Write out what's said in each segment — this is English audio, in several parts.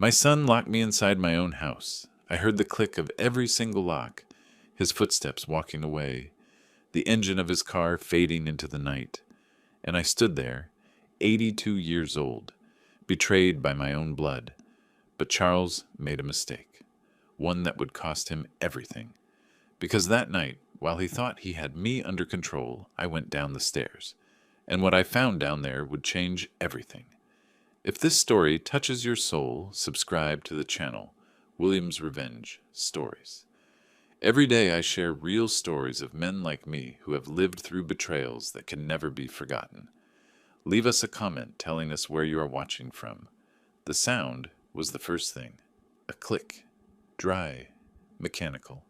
My son locked me inside my own house. I heard the click of every single lock, his footsteps walking away, the engine of his car fading into the night. And I stood there, 82 years old, betrayed by my own blood. But Charles made a mistake, one that would cost him everything. Because that night, while he thought he had me under control, I went down the stairs. And what I found down there would change everything. If this story touches your soul, subscribe to the channel, William's Revenge Stories. Every day I share real stories of men like me who have lived through betrayals that can never be forgotten. Leave us a comment telling us where you are watching from. The sound was the first thing. A click. Dry. Mechanical.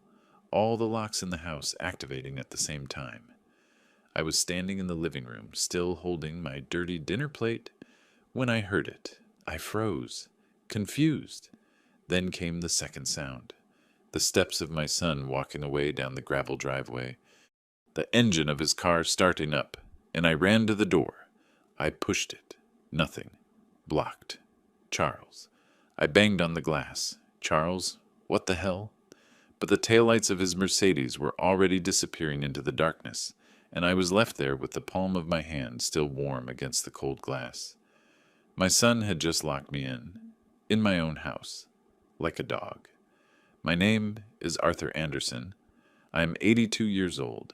All the locks in the house activating at the same time. I was standing in the living room, still holding my dirty dinner plate, when I heard it. I froze, confused. Then came the second sound. The steps of my son walking away down the gravel driveway. The engine of his car starting up, and I ran to the door. I pushed it. Nothing. Blocked. Charles. I banged on the glass. Charles, what the hell? But the taillights of his Mercedes were already disappearing into the darkness, and I was left there with the palm of my hand still warm against the cold glass. My son had just locked me in my own house, like a dog. My name is Arthur Anderson. I am 82 years old.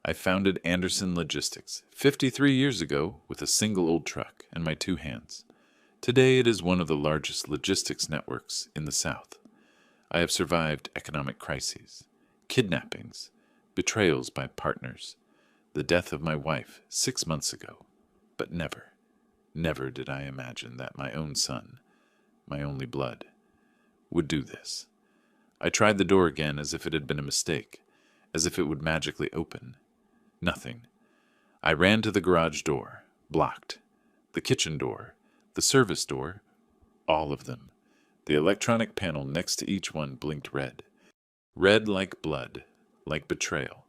I founded Anderson Logistics 53 years ago with a single old truck and my two hands. Today it is one of the largest logistics networks in the South. I have survived economic crises, kidnappings, betrayals by partners, the death of my wife 6 months ago, but never did I imagine that my own son, my only blood, would do this. I tried the door again as if it had been a mistake, as if it would magically open. Nothing. I ran to the garage door, blocked. The kitchen door, the service door, all of them. The electronic panel next to each one blinked red. Red like blood, like betrayal.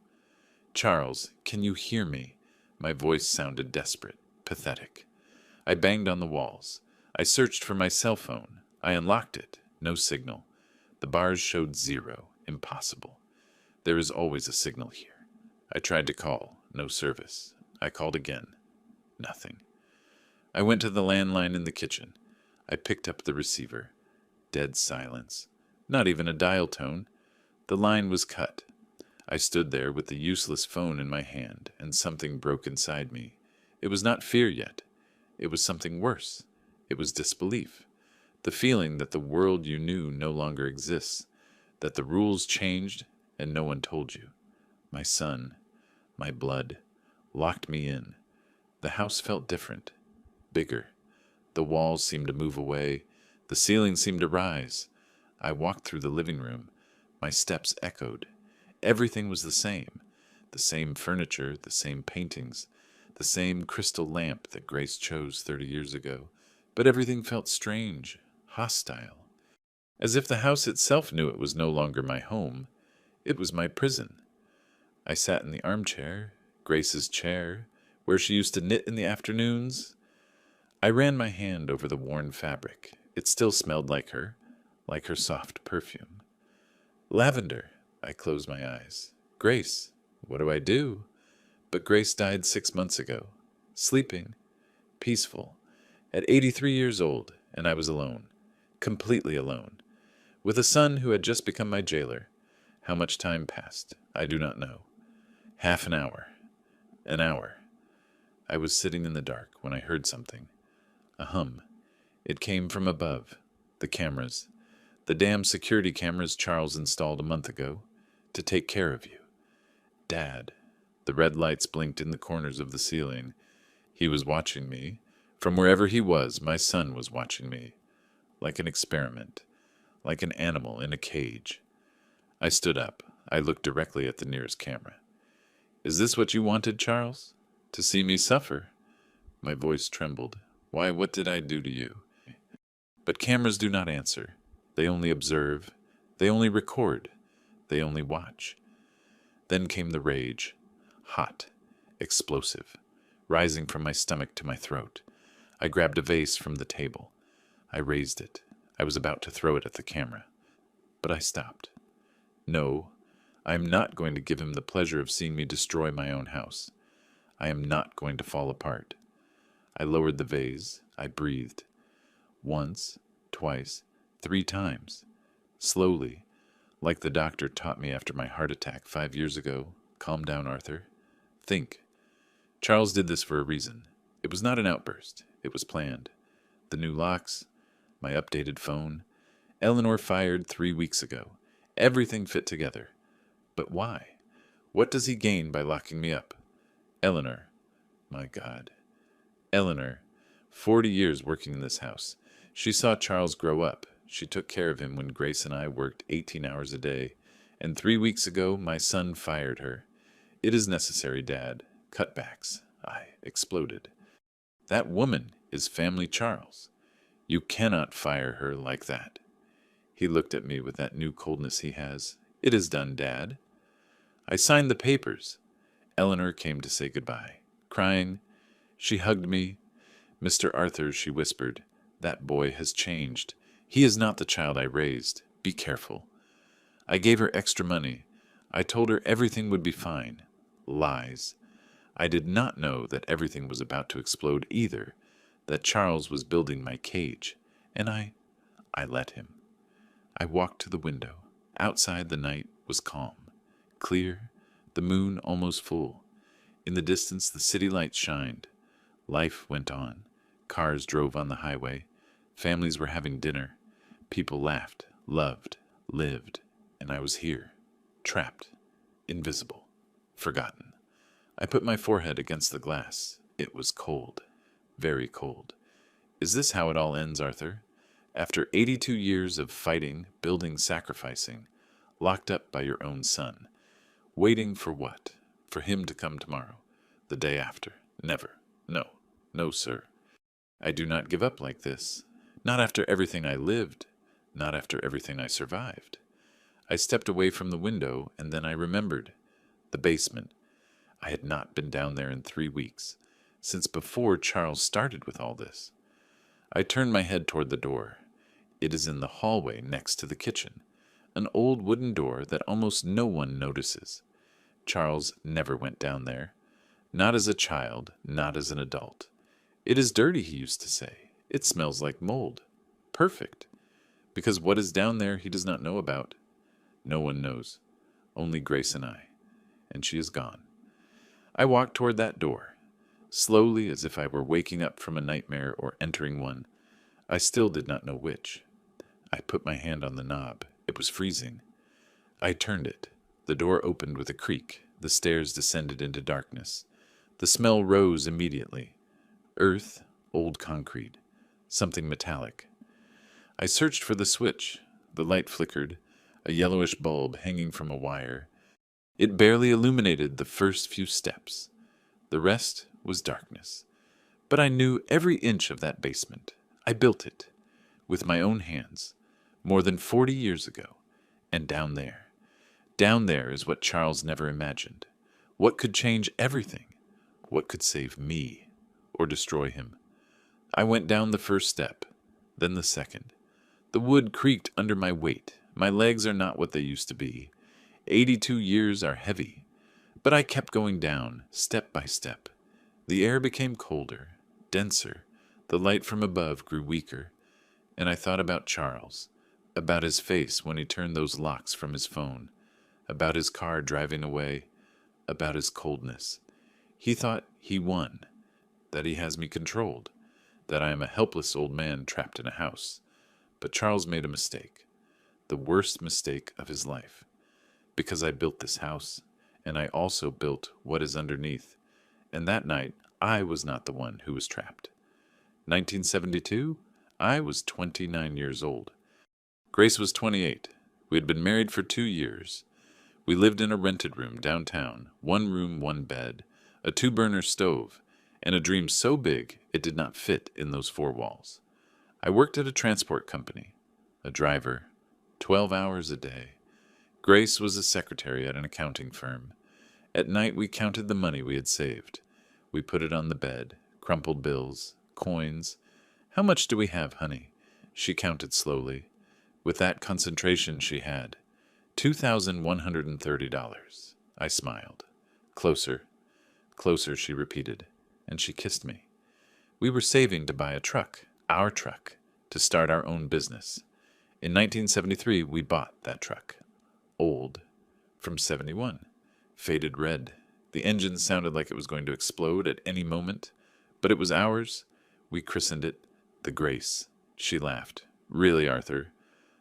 Charles, can you hear me? My voice sounded desperate, pathetic. I banged on the walls. I searched for my cell phone. I unlocked it. No signal. The bars showed 0. Impossible. There is always a signal here. I tried to call. No service. I called again. Nothing. I went to the landline in the kitchen. I picked up the receiver. Dead silence. Not even a dial tone. The line was cut. I stood there with the useless phone in my hand, and something broke inside me. It was not fear yet. It was something worse. It was disbelief. The feeling that the world you knew no longer exists, that the rules changed and no one told you. My son, my blood, locked me in. The house felt different, bigger. The walls seemed to move away. The ceiling seemed to rise. I walked through the living room. My steps echoed. Everything was the same furniture, the same paintings, the same crystal lamp that Grace chose 30 years ago. But everything felt strange, hostile. As if the house itself knew it was no longer my home. It was my prison. I sat in the armchair, Grace's chair, where she used to knit in the afternoons. I ran my hand over the worn fabric. It still smelled like her soft perfume. Lavender. I closed my eyes. Grace, what do I do? But Grace died 6 months ago. Sleeping. Peaceful. At 83 years old, and I was alone. Completely alone. With a son who had just become my jailer. How much time passed, I do not know. Half an hour. An hour. I was sitting in the dark when I heard something. A hum. It came from above. The cameras. The damn security cameras Charles installed a month ago. To take care of you. Dad. The red lights blinked in the corners of the ceiling. He was watching me. From wherever he was, my son was watching me. Like an experiment. Like an animal in a cage. I stood up. I looked directly at the nearest camera. Is this what you wanted, Charles? To see me suffer? My voice trembled. Why, what did I do to you? But cameras do not answer. They only observe. They only record. They only watch. Then came the rage. Hot. Explosive. Rising from my stomach to my throat. I grabbed a vase from the table. I raised it. I was about to throw it at the camera, but I stopped. No, I am not going to give him the pleasure of seeing me destroy my own house. I am not going to fall apart. I lowered the vase. I breathed. Once, twice, 3 times. Slowly, like the doctor taught me after my heart attack 5 years ago. Calm down, Arthur. Think. Charles did this for a reason. It was not an outburst. It was planned. The new locks, my updated phone, Eleanor fired 3 weeks ago. Everything fit together. But why? What does he gain by locking me up? Eleanor. My God. Eleanor. 40 years working in this house. She saw Charles grow up. She took care of him when Grace and I worked 18 hours a day. And 3 weeks ago, my son fired her. It is necessary, Dad. Cutbacks. I exploded. That woman is Family Charles. You cannot fire her like that. He looked at me with that new coldness he has. It is done, Dad. I signed the papers. Eleanor came to say goodbye. Crying, she hugged me. Mr. Arthur, she whispered, that boy has changed. He is not the child I raised. Be careful. I gave her extra money. I told her everything would be fine. Lies. I did not know that everything was about to explode either, that Charles was building my cage, and I let him. I walked to the window. Outside the night was calm, clear, the moon almost full. In the distance the city lights shined. Life went on. Cars drove on the highway. Families were having dinner. People laughed, loved, lived, and I was here, trapped, invisible, forgotten. I put my forehead against the glass. It was cold, very cold. Is this how it all ends, Arthur? After 82 years of fighting, building, sacrificing, locked up by your own son. Waiting for what? For him to come tomorrow, the day after. Never. No. No, sir. I do not give up like this. Not after everything I lived. Not after everything I survived. I stepped away from the window, and then I remembered. The basement. I had not been down there in 3 weeks, since before Charles started with all this. I turned my head toward the door. It is in the hallway next to the kitchen, an old wooden door that almost no one notices. Charles never went down there. Not as a child, not as an adult. It is dirty, he used to say. It smells like mold. Perfect. Because what is down there he does not know about. No one knows. Only Grace and I. And she is gone. I walked toward that door, slowly as if I were waking up from a nightmare or entering one. I still did not know which. I put my hand on the knob. It was freezing. I turned it. The door opened with a creak. The stairs descended into darkness. The smell rose immediately. Earth, old concrete, something metallic. I searched for the switch. The light flickered, a yellowish bulb hanging from a wire. It barely illuminated the first few steps. The rest was darkness. But I knew every inch of that basement. I built it, with my own hands, more than 40 years ago. And down there is what Charles never imagined. What could change everything? What could save me, or destroy him? I went down the first step, then the second. The wood creaked under my weight. My legs are not what they used to be. 82 years are heavy. But I kept going down, step by step. The air became colder, denser. The light from above grew weaker. And I thought about Charles, about his face when he turned those locks from his phone, about his car driving away, about his coldness. He thought he won, that he has me controlled, that I am a helpless old man trapped in a house. But Charles made a mistake, the worst mistake of his life, because I built this house, and I also built what is underneath, and that night I was not the one who was trapped. 1972, I was 29 years old. Grace was 28. We had been married for 2 years. We lived in a rented room downtown, 1 room, 1 bed, a 2-burner stove, and a dream so big it did not fit in those 4 walls. I worked at a transport company, a driver, 12 hours a day. Grace was a secretary at an accounting firm. At night we counted the money we had saved. We put it on the bed, crumpled bills, coins. How much do we have, honey? She counted slowly. With that concentration she had. $2,130. I smiled. Closer, closer, she repeated, and she kissed me. We were saving to buy a truck, our truck, to start our own business. In 1973, we bought that truck. Old. From 71. Faded red. The engine sounded like it was going to explode at any moment, but it was ours. We christened it the Grace. She laughed. Really, Arthur?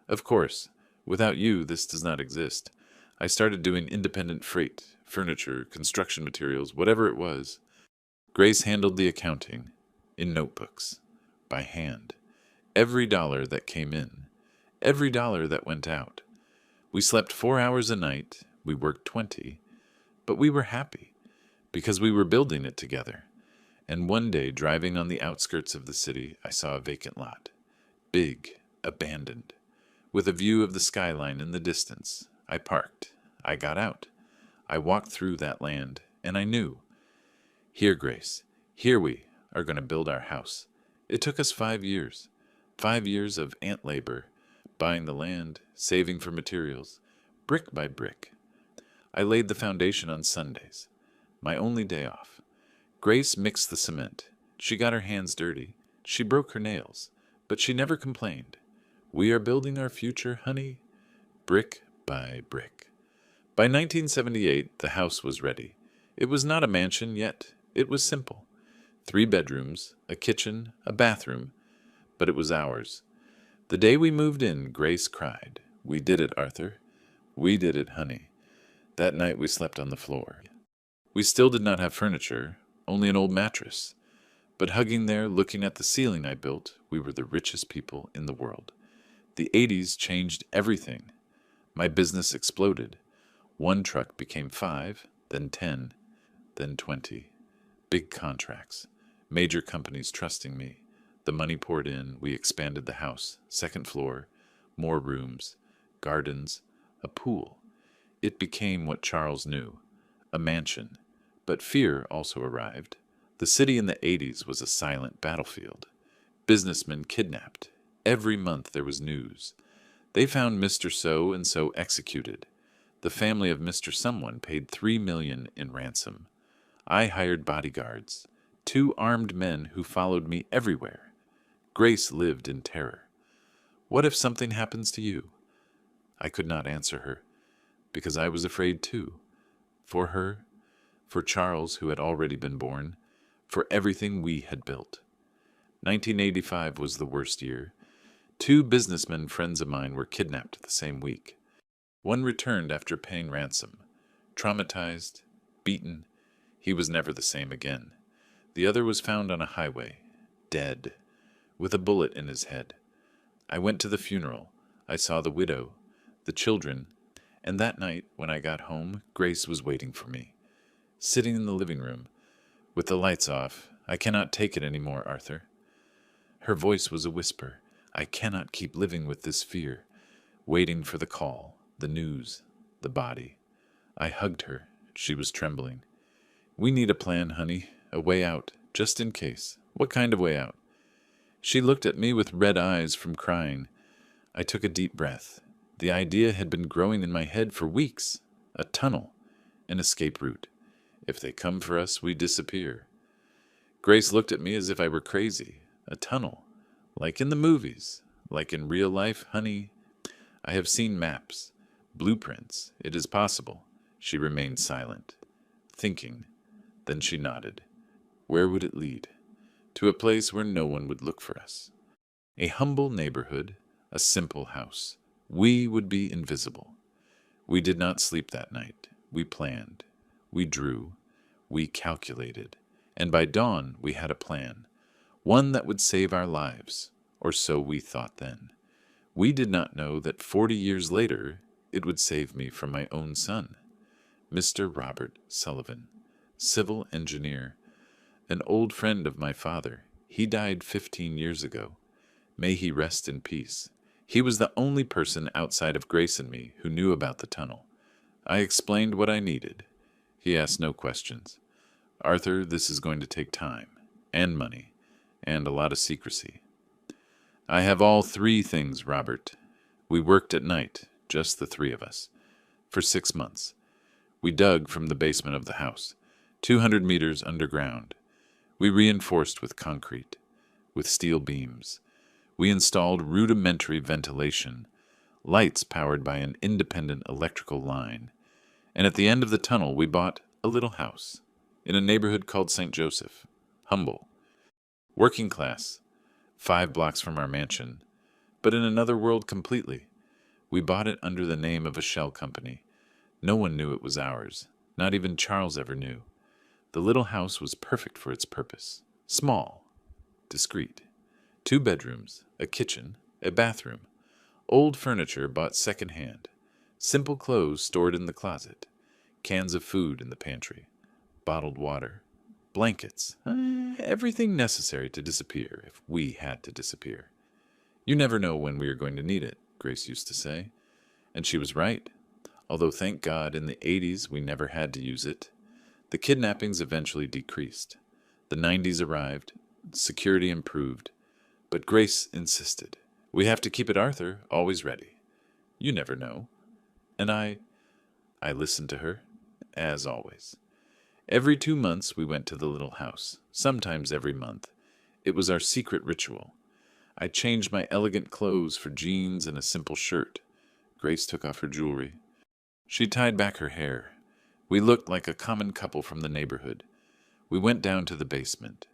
Of course. Without you, this does not exist. I started doing independent freight, furniture, construction materials, whatever it was. Grace handled the accounting, in notebooks, by hand. Every dollar that came in, every dollar that went out. We slept 4 hours a night, we worked 20, but we were happy, because we were building it together. And one day, driving on the outskirts of the city, I saw a vacant lot. Big, abandoned, with a view of the skyline in the distance. I parked. I got out. I walked through that land, and I knew. Here, Grace, here we are going to build our house. It took us 5 years. 5 years of ant labor, buying the land, saving for materials, brick by brick. I laid the foundation on Sundays, my only day off. Grace mixed the cement. She got her hands dirty. She broke her nails, but she never complained. We are building our future, honey, brick by brick. By 1978, the house was ready. It was not a mansion yet. It was simple. 3 bedrooms, a kitchen, a bathroom, but it was ours. The day we moved in, Grace cried. We did it, Arthur. We did it, honey. That night we slept on the floor. We still did not have furniture, only an old mattress. But hugging there, looking at the ceiling I built, we were the richest people in the world. The 80s changed everything. My business exploded. 1 truck became 5, then 10, then 20. Big contracts. Major companies trusting me. The money poured in. We expanded the house. 2nd floor. More rooms. Gardens. A pool. It became what Charles knew. A mansion. But fear also arrived. The city in the 80s was a silent battlefield. Businessmen kidnapped. Every month there was news. They found Mr. So-and-so executed. The family of Mr. Someone paid $3 million in ransom. I hired bodyguards, 2 armed men who followed me everywhere. Grace lived in terror. What if something happens to you? I could not answer her, because I was afraid too. For her, for Charles, who had already been born, for everything we had built. 1985 was the worst year. 2 businessmen friends of mine were kidnapped the same week. One returned after paying ransom. Traumatized, beaten, he was never the same again. The other was found on a highway, dead, with a bullet in his head. I went to the funeral. I saw the widow, the children, and that night, when I got home, Grace was waiting for me, sitting in the living room, with the lights off. I cannot take it any more, Arthur. Her voice was a whisper. I cannot keep living with this fear, waiting for the call, the news, the body. I hugged her. She was trembling. We need a plan, honey, a way out, just in case. What kind of way out? She looked at me with red eyes from crying. I took a deep breath. The idea had been growing in my head for weeks. A tunnel, an escape route. If they come for us, we disappear. Grace looked at me as if I were crazy. A tunnel, like in the movies, like in real life, honey. I have seen maps, blueprints. It is possible. She remained silent, thinking. Then she nodded. Where would it lead? To a place where no one would look for us. A humble neighborhood, a simple house. We would be invisible. We did not sleep that night. We planned. We drew. We calculated. And by dawn we had a plan. One that would save our lives, or so we thought then. We did not know that 40 years later it would save me from my own son. Mr. Robert Sullivan, civil engineer, an old friend of my father. He died 15 years ago. May he rest in peace. He was the only person outside of Grace and me who knew about the tunnel. I explained what I needed. He asked no questions. Arthur, this is going to take time, and money, and a lot of secrecy. I have all three things, Robert. We worked at night, just the three of us, for 6 months. We dug from the basement of the house, 200 meters underground. We reinforced with concrete, with steel beams. We installed rudimentary ventilation, lights powered by an independent electrical line. And at the end of the tunnel, we bought a little house in a neighborhood called St. Joseph. Humble, working class, 5 blocks from our mansion, but in another world completely. We bought it under the name of a shell company. No one knew it was ours. Not even Charles ever knew. The little house was perfect for its purpose. Small, discreet. 2 bedrooms, a kitchen, a bathroom. Old furniture bought second-hand. Simple clothes stored in the closet. Cans of food in the pantry. Bottled water. Blankets. Everything necessary to disappear if we had to disappear. You never know when we are going to need it, Grace used to say. And she was right. Although thank God in the 80s we never had to use it. The kidnappings eventually decreased. The 90s arrived. Security improved. But Grace insisted. We have to keep it, Arthur, always ready. You never know. And I listened to her, as always. Every 2 months we went to the little house, sometimes every month. It was our secret ritual. I changed my elegant clothes for jeans and a simple shirt. Grace took off her jewelry. She tied back her hair. We looked like a common couple from the neighborhood. We went down to the basement.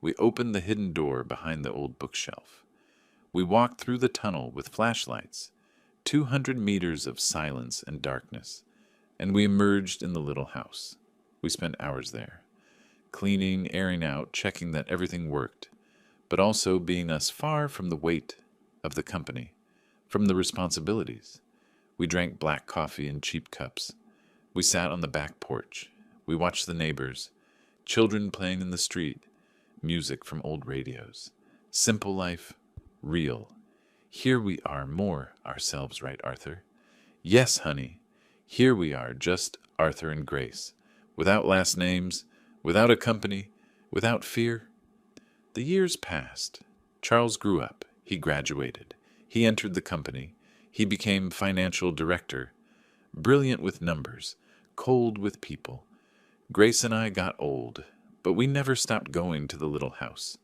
We opened the hidden door behind the old bookshelf. We walked through the tunnel with flashlights, 200 meters of silence and darkness, and we emerged in the little house. We spent hours there, cleaning, airing out, checking that everything worked, but also being us far from the weight of the company, from the responsibilities. We drank black coffee in cheap cups. We sat on the back porch. We watched the neighbors, children playing in the street, music from old radios. Simple life, real. Here we are, more ourselves, right, Arthur? Yes, honey. Here we are, just Arthur and Grace, without last names, without a company, without fear. The years passed. Charles grew up. He graduated. He entered the company. He became financial director. Brilliant with numbers, cold with people. Grace and I got old, but we never stopped going to the little house.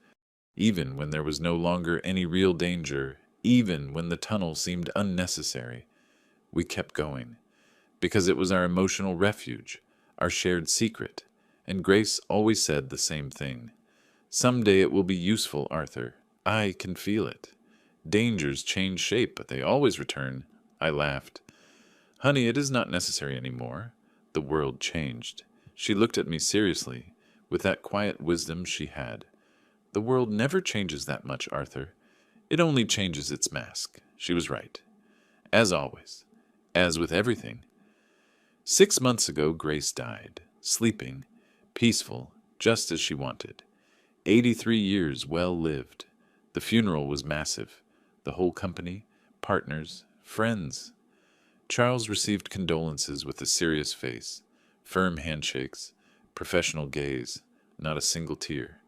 Even when there was no longer any real danger, even when the tunnel seemed unnecessary, we kept going, because it was our emotional refuge, our shared secret, and Grace always said the same thing. Someday it will be useful, Arthur. I can feel it. Dangers change shape, but they always return. I laughed. Honey, it is not necessary any more. The world changed. She looked at me seriously, with that quiet wisdom she had. The world never changes that much, Arthur. It only changes its mask. She was right. As always. As with everything. 6 months ago, Grace died, sleeping, peaceful, just as she wanted. 83 years well lived. The funeral was massive. The whole company, partners, friends. Charles received condolences with a serious face, firm handshakes, professional gaze, not a single tear.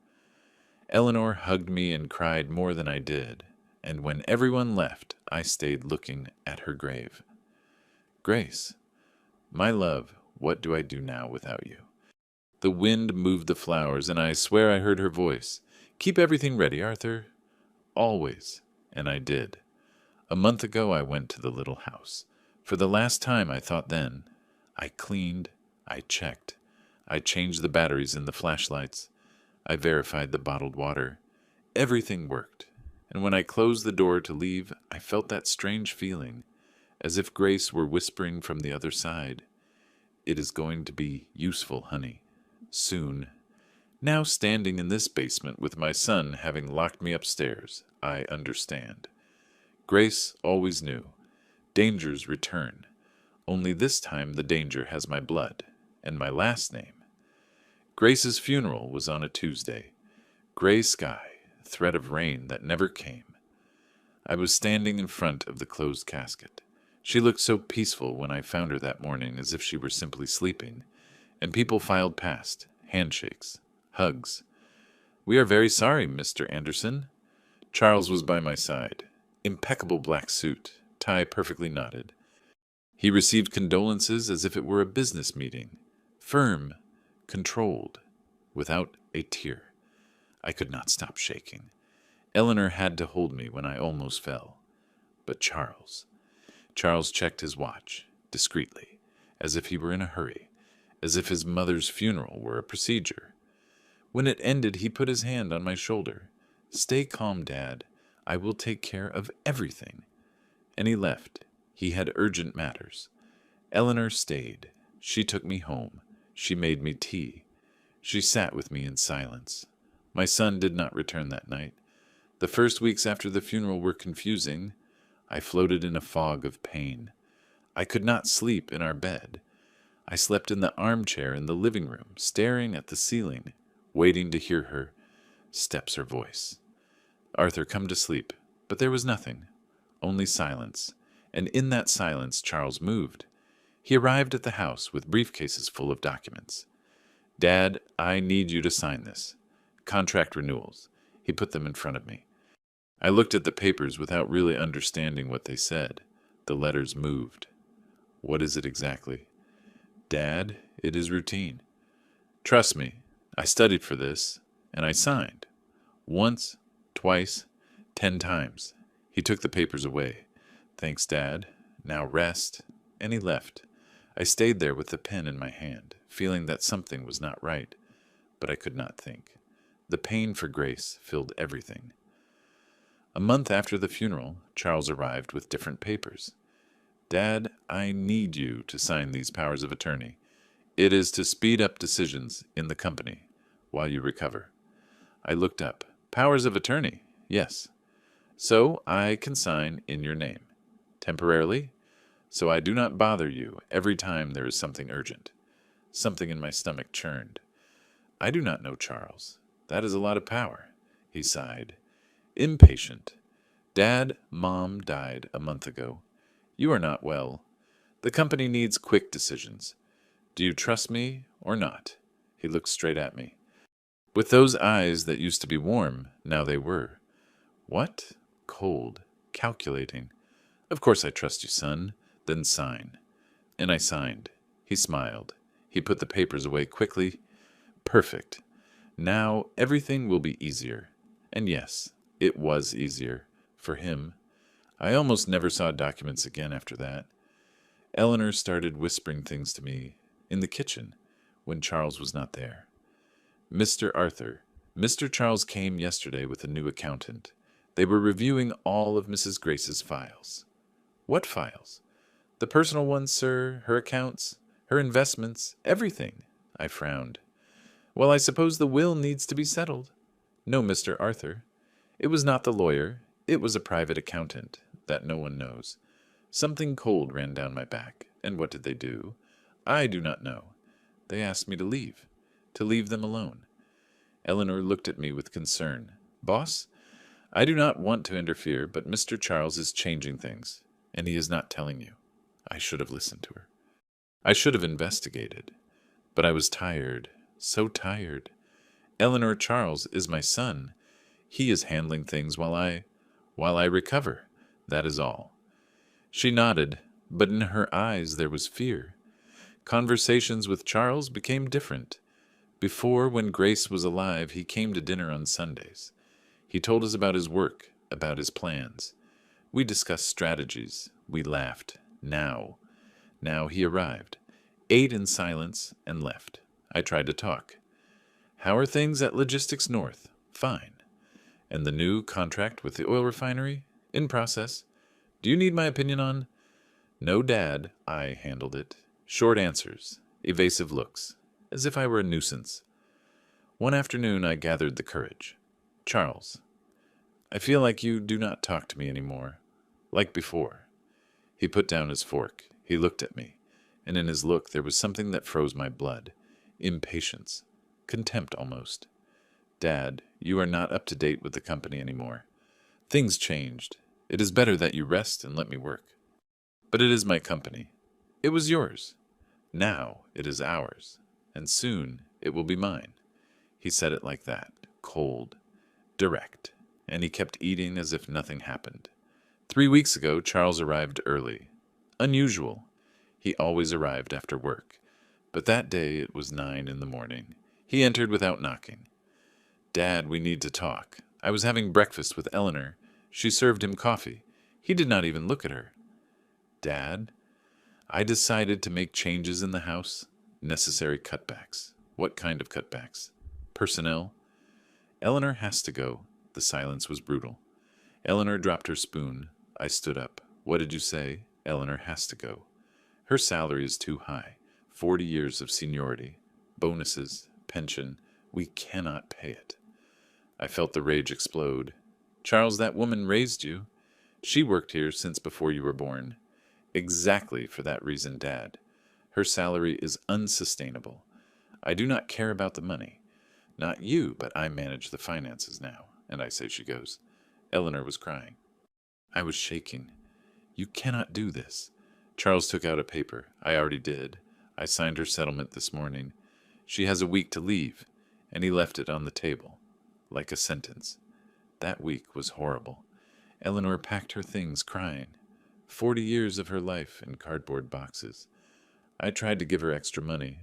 Eleanor hugged me and cried more than I did, and when everyone left, I stayed looking at her grave. Grace, my love, what do I do now without you? The wind moved the flowers, and I swear I heard her voice. Keep everything ready, Arthur. Always. And I did. A month ago I went to the little house. For the last time, I thought then. I cleaned. I checked. I changed the batteries in the flashlights. I verified the bottled water. Everything worked. And when I closed the door to leave, I felt that strange feeling, as if Grace were whispering from the other side. It is going to be useful, honey. Soon. Now standing in this basement with my son having locked me upstairs, I understand. Grace always knew. Dangers return. Only this time the danger has my blood, and my last name. Grace's funeral was on a Tuesday. Gray sky, threat of rain that never came. I was standing in front of the closed casket. She looked so peaceful when I found her that morning, as if she were simply sleeping, and people filed past, handshakes, hugs. We are very sorry, Mr. Anderson. Charles was by my side. Impeccable black suit, tie perfectly knotted. He received condolences as if it were a business meeting. Firm, controlled, without a tear. I could not stop shaking. Eleanor had to hold me when I almost fell. But Charles. Charles checked his watch, discreetly, as if he were in a hurry, as if his mother's funeral were a procedure. When it ended, he put his hand on my shoulder. "Stay calm, Dad. I will take care of everything." And he left. He had urgent matters. Eleanor stayed. She took me home. She made me tea. She sat with me in silence. My son did not return that night. The first weeks after the funeral were confusing. I floated in a fog of pain. I could not sleep in our bed. I slept in the armchair in the living room, staring at the ceiling, waiting to hear her steps or voice. "Arthur, come to sleep." But there was nothing, only silence, and in that silence Charles moved. He arrived at the house with briefcases full of documents. "Dad, I need you to sign this. Contract renewals." He put them in front of me. I looked at the papers without really understanding what they said. The letters moved. "What is it exactly?" "Dad, it is routine. Trust me, I studied for this, and I signed. Once, twice, 10 times. He took the papers away. "Thanks, Dad. Now rest." And he left. I stayed there with the pen in my hand, feeling that something was not right, but I could not think. The pain for Grace filled everything. A month after the funeral, Charles arrived with different papers. "Dad, I need you to sign these powers of attorney. It is to speed up decisions in the company while you recover." I looked up. "Powers of attorney? Yes. So I can sign in your name. Temporarily, so I do not bother you every time there is something urgent." Something in my stomach churned. "I do not know, Charles. That is a lot of power." He sighed. "Impatient. Dad, Mom died a month ago. You are not well. The company needs quick decisions. Do you trust me or not?" He looked straight at me. With those eyes that used to be warm, now they were. What? Cold. Calculating. "Of course I trust you, son. Then sign." And I signed. He smiled. He put the papers away quickly. "Perfect. Now everything will be easier." And yes, it was easier. For him. I almost never saw documents again after that. Eleanor started whispering things to me in the kitchen when Charles was not there. "Mr. Arthur, Mr. Charles came yesterday with a new accountant. They were reviewing all of Mrs. Grace's files." "What files?" "The personal ones, sir, her accounts, her investments, everything." I frowned. "Well, I suppose the will needs to be settled." "No, Mr. Arthur. It was not the lawyer. It was a private accountant that no one knows." Something cold ran down my back. And what did they do? I do not know. They asked me to leave them alone. Eleanor looked at me with concern. "Boss, I do not want to interfere, but Mr. Charles is changing things, and he is not telling you." I should have listened to her. I should have investigated. But I was tired, so tired. Eleanor Charles is my son. He is handling things while I recover. That is all. She nodded, but in her eyes there was fear. Conversations with Charles became different. Before, when Grace was alive, he came to dinner on Sundays. He told us about his work, about his plans. We discussed strategies. We laughed. Now he arrived, ate in silence, and left. I tried to talk. "How are things at Logistics North?" "Fine." "And the new contract with the oil refinery?" "In process." "Do you need my opinion on—" "No, Dad. I handled it." Short answers, evasive looks, as if I were a nuisance. One afternoon I gathered the courage. "Charles, I feel like you do not talk to me anymore, like before." He put down his fork. He looked at me, and in his look there was something that froze my blood. Impatience. Contempt almost. "Dad, you are not up to date with the company anymore. Things changed. It is better that you rest and let me work." "But it is my company. It was yours. Now it is ours, and soon it will be mine." He said it like that, cold, direct, and he kept eating as if nothing happened. 3 weeks ago, Charles arrived early. Unusual. He always arrived after work. But that day it was 9 in the morning. He entered without knocking. "Dad, we need to talk. I was having breakfast with Eleanor. She served him coffee. He did not even look at her." "Dad, I decided to make changes in the house. Necessary cutbacks." "What kind of cutbacks?" "Personnel." "Eleanor has to go." The silence was brutal. Eleanor dropped her spoon. I stood up. "What did you say?" "Eleanor has to go. Her salary is too high. 40 years of seniority. Bonuses, pension. We cannot pay it." I felt the rage explode. "Charles, that woman raised you. She worked here since before you were born." "Exactly for that reason, Dad. Her salary is unsustainable. I do not care about the money. Not you, but I manage the finances now." And I say she goes. Eleanor was crying. I was shaking. "You cannot do this." Charles took out a paper. "I already did. I signed her settlement this morning. She has a week to leave." And he left it on the table, like a sentence. That week was horrible. Eleanor packed her things, crying. 40 years of her life in cardboard boxes. I tried to give her extra money.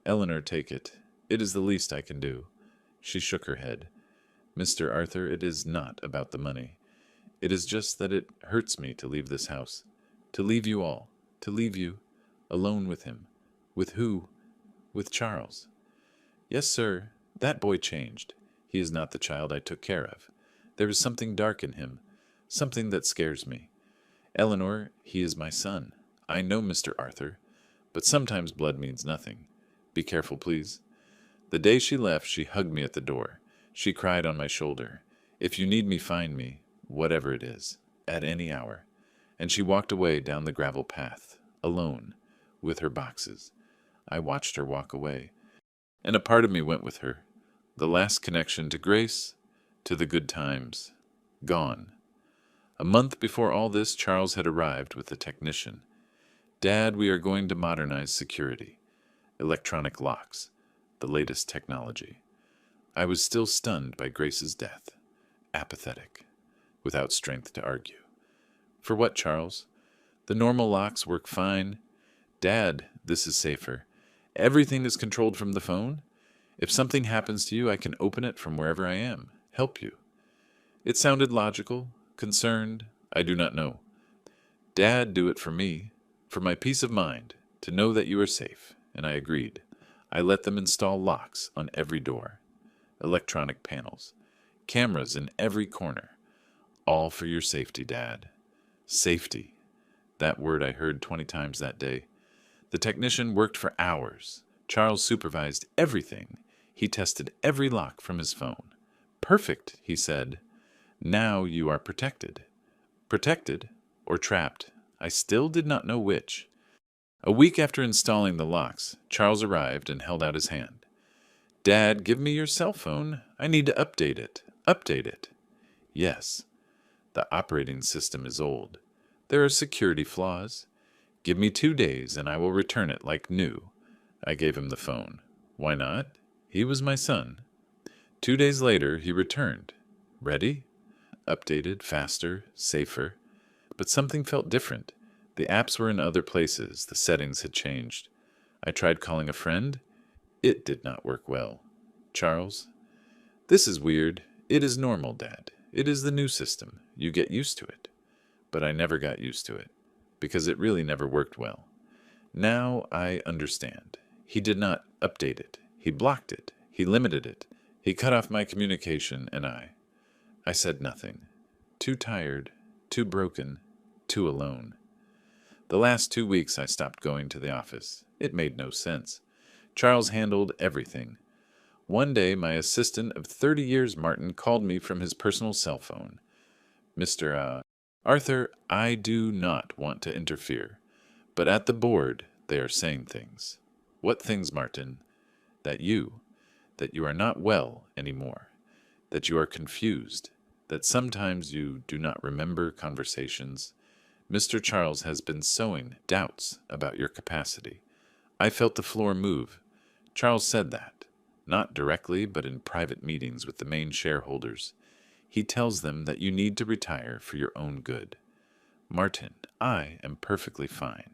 "Eleanor, take it. It is the least I can do." She shook her head. "Mr. Arthur, it is not about the money. It is just that it hurts me to leave this house. To leave you all. To leave you alone with him." "With who?" "With Charles." "Yes, sir. That boy changed. He is not the child I took care of. There is something dark in him. Something that scares me. Eleanor, he is my son. I know, Mr. Arthur. But sometimes blood means nothing. Be careful, please." The day she left, she hugged me at the door. She cried on my shoulder. "If you need me, find me, whatever it is, at any hour." And she walked away down the gravel path, alone, with her boxes. I watched her walk away, and a part of me went with her. The last connection to Grace, to the good times, gone. A month before all this, Charles had arrived with a technician. "Dad, we are going to modernize security. Electronic locks, the latest technology." I was still stunned by Grace's death, apathetic, without strength to argue. "For what, Charles? The normal locks work fine." "Dad, this is safer. Everything is controlled from the phone. If something happens to you, I can open it from wherever I am, help you." It sounded logical, concerned, I do not know. "Dad, do it for me, for my peace of mind, to know that you are safe." And I agreed. I let them install locks on every door. Electronic panels. Cameras in every corner. All for your safety, Dad. Safety. That word I heard 20 times that day. The technician worked for hours. Charles supervised everything. He tested every lock from his phone. "Perfect," he said. "Now you are protected." Protected or trapped? I still did not know which. A week after installing the locks, Charles arrived and held out his hand. "Dad, give me your cell phone. I need to update it. Update it." "Yes. The operating system is old. There are security flaws. Give me 2 days and I will return it like new." I gave him the phone. Why not? He was my son. 2 days later, he returned. Ready? Updated, faster, safer. But something felt different. The apps were in other places. The settings had changed. I tried calling a friend. It did not work well. "Charles, this is weird. It is normal, Dad. It is the new system. You get used to it." But I never got used to it, because it really never worked well. Now I understand. He did not update it. He blocked it. He limited it. He cut off my communication, and I said nothing. Too tired, too broken, too alone. The last 2 weeks I stopped going to the office. It made no sense. Charles handled everything. One day my assistant of 30 years, Martin, called me from his personal cell phone. "Mr. Arthur, I do not want to interfere, but at the board they are saying things." "What things, Martin?" That you are not well anymore, that you are confused, that sometimes you do not remember conversations. Mr. Charles has been sowing doubts about your capacity. I felt the floor move. Charles said that, not directly, but in private meetings with the main shareholders. He tells them that you need to retire for your own good. Martin, I am perfectly fine.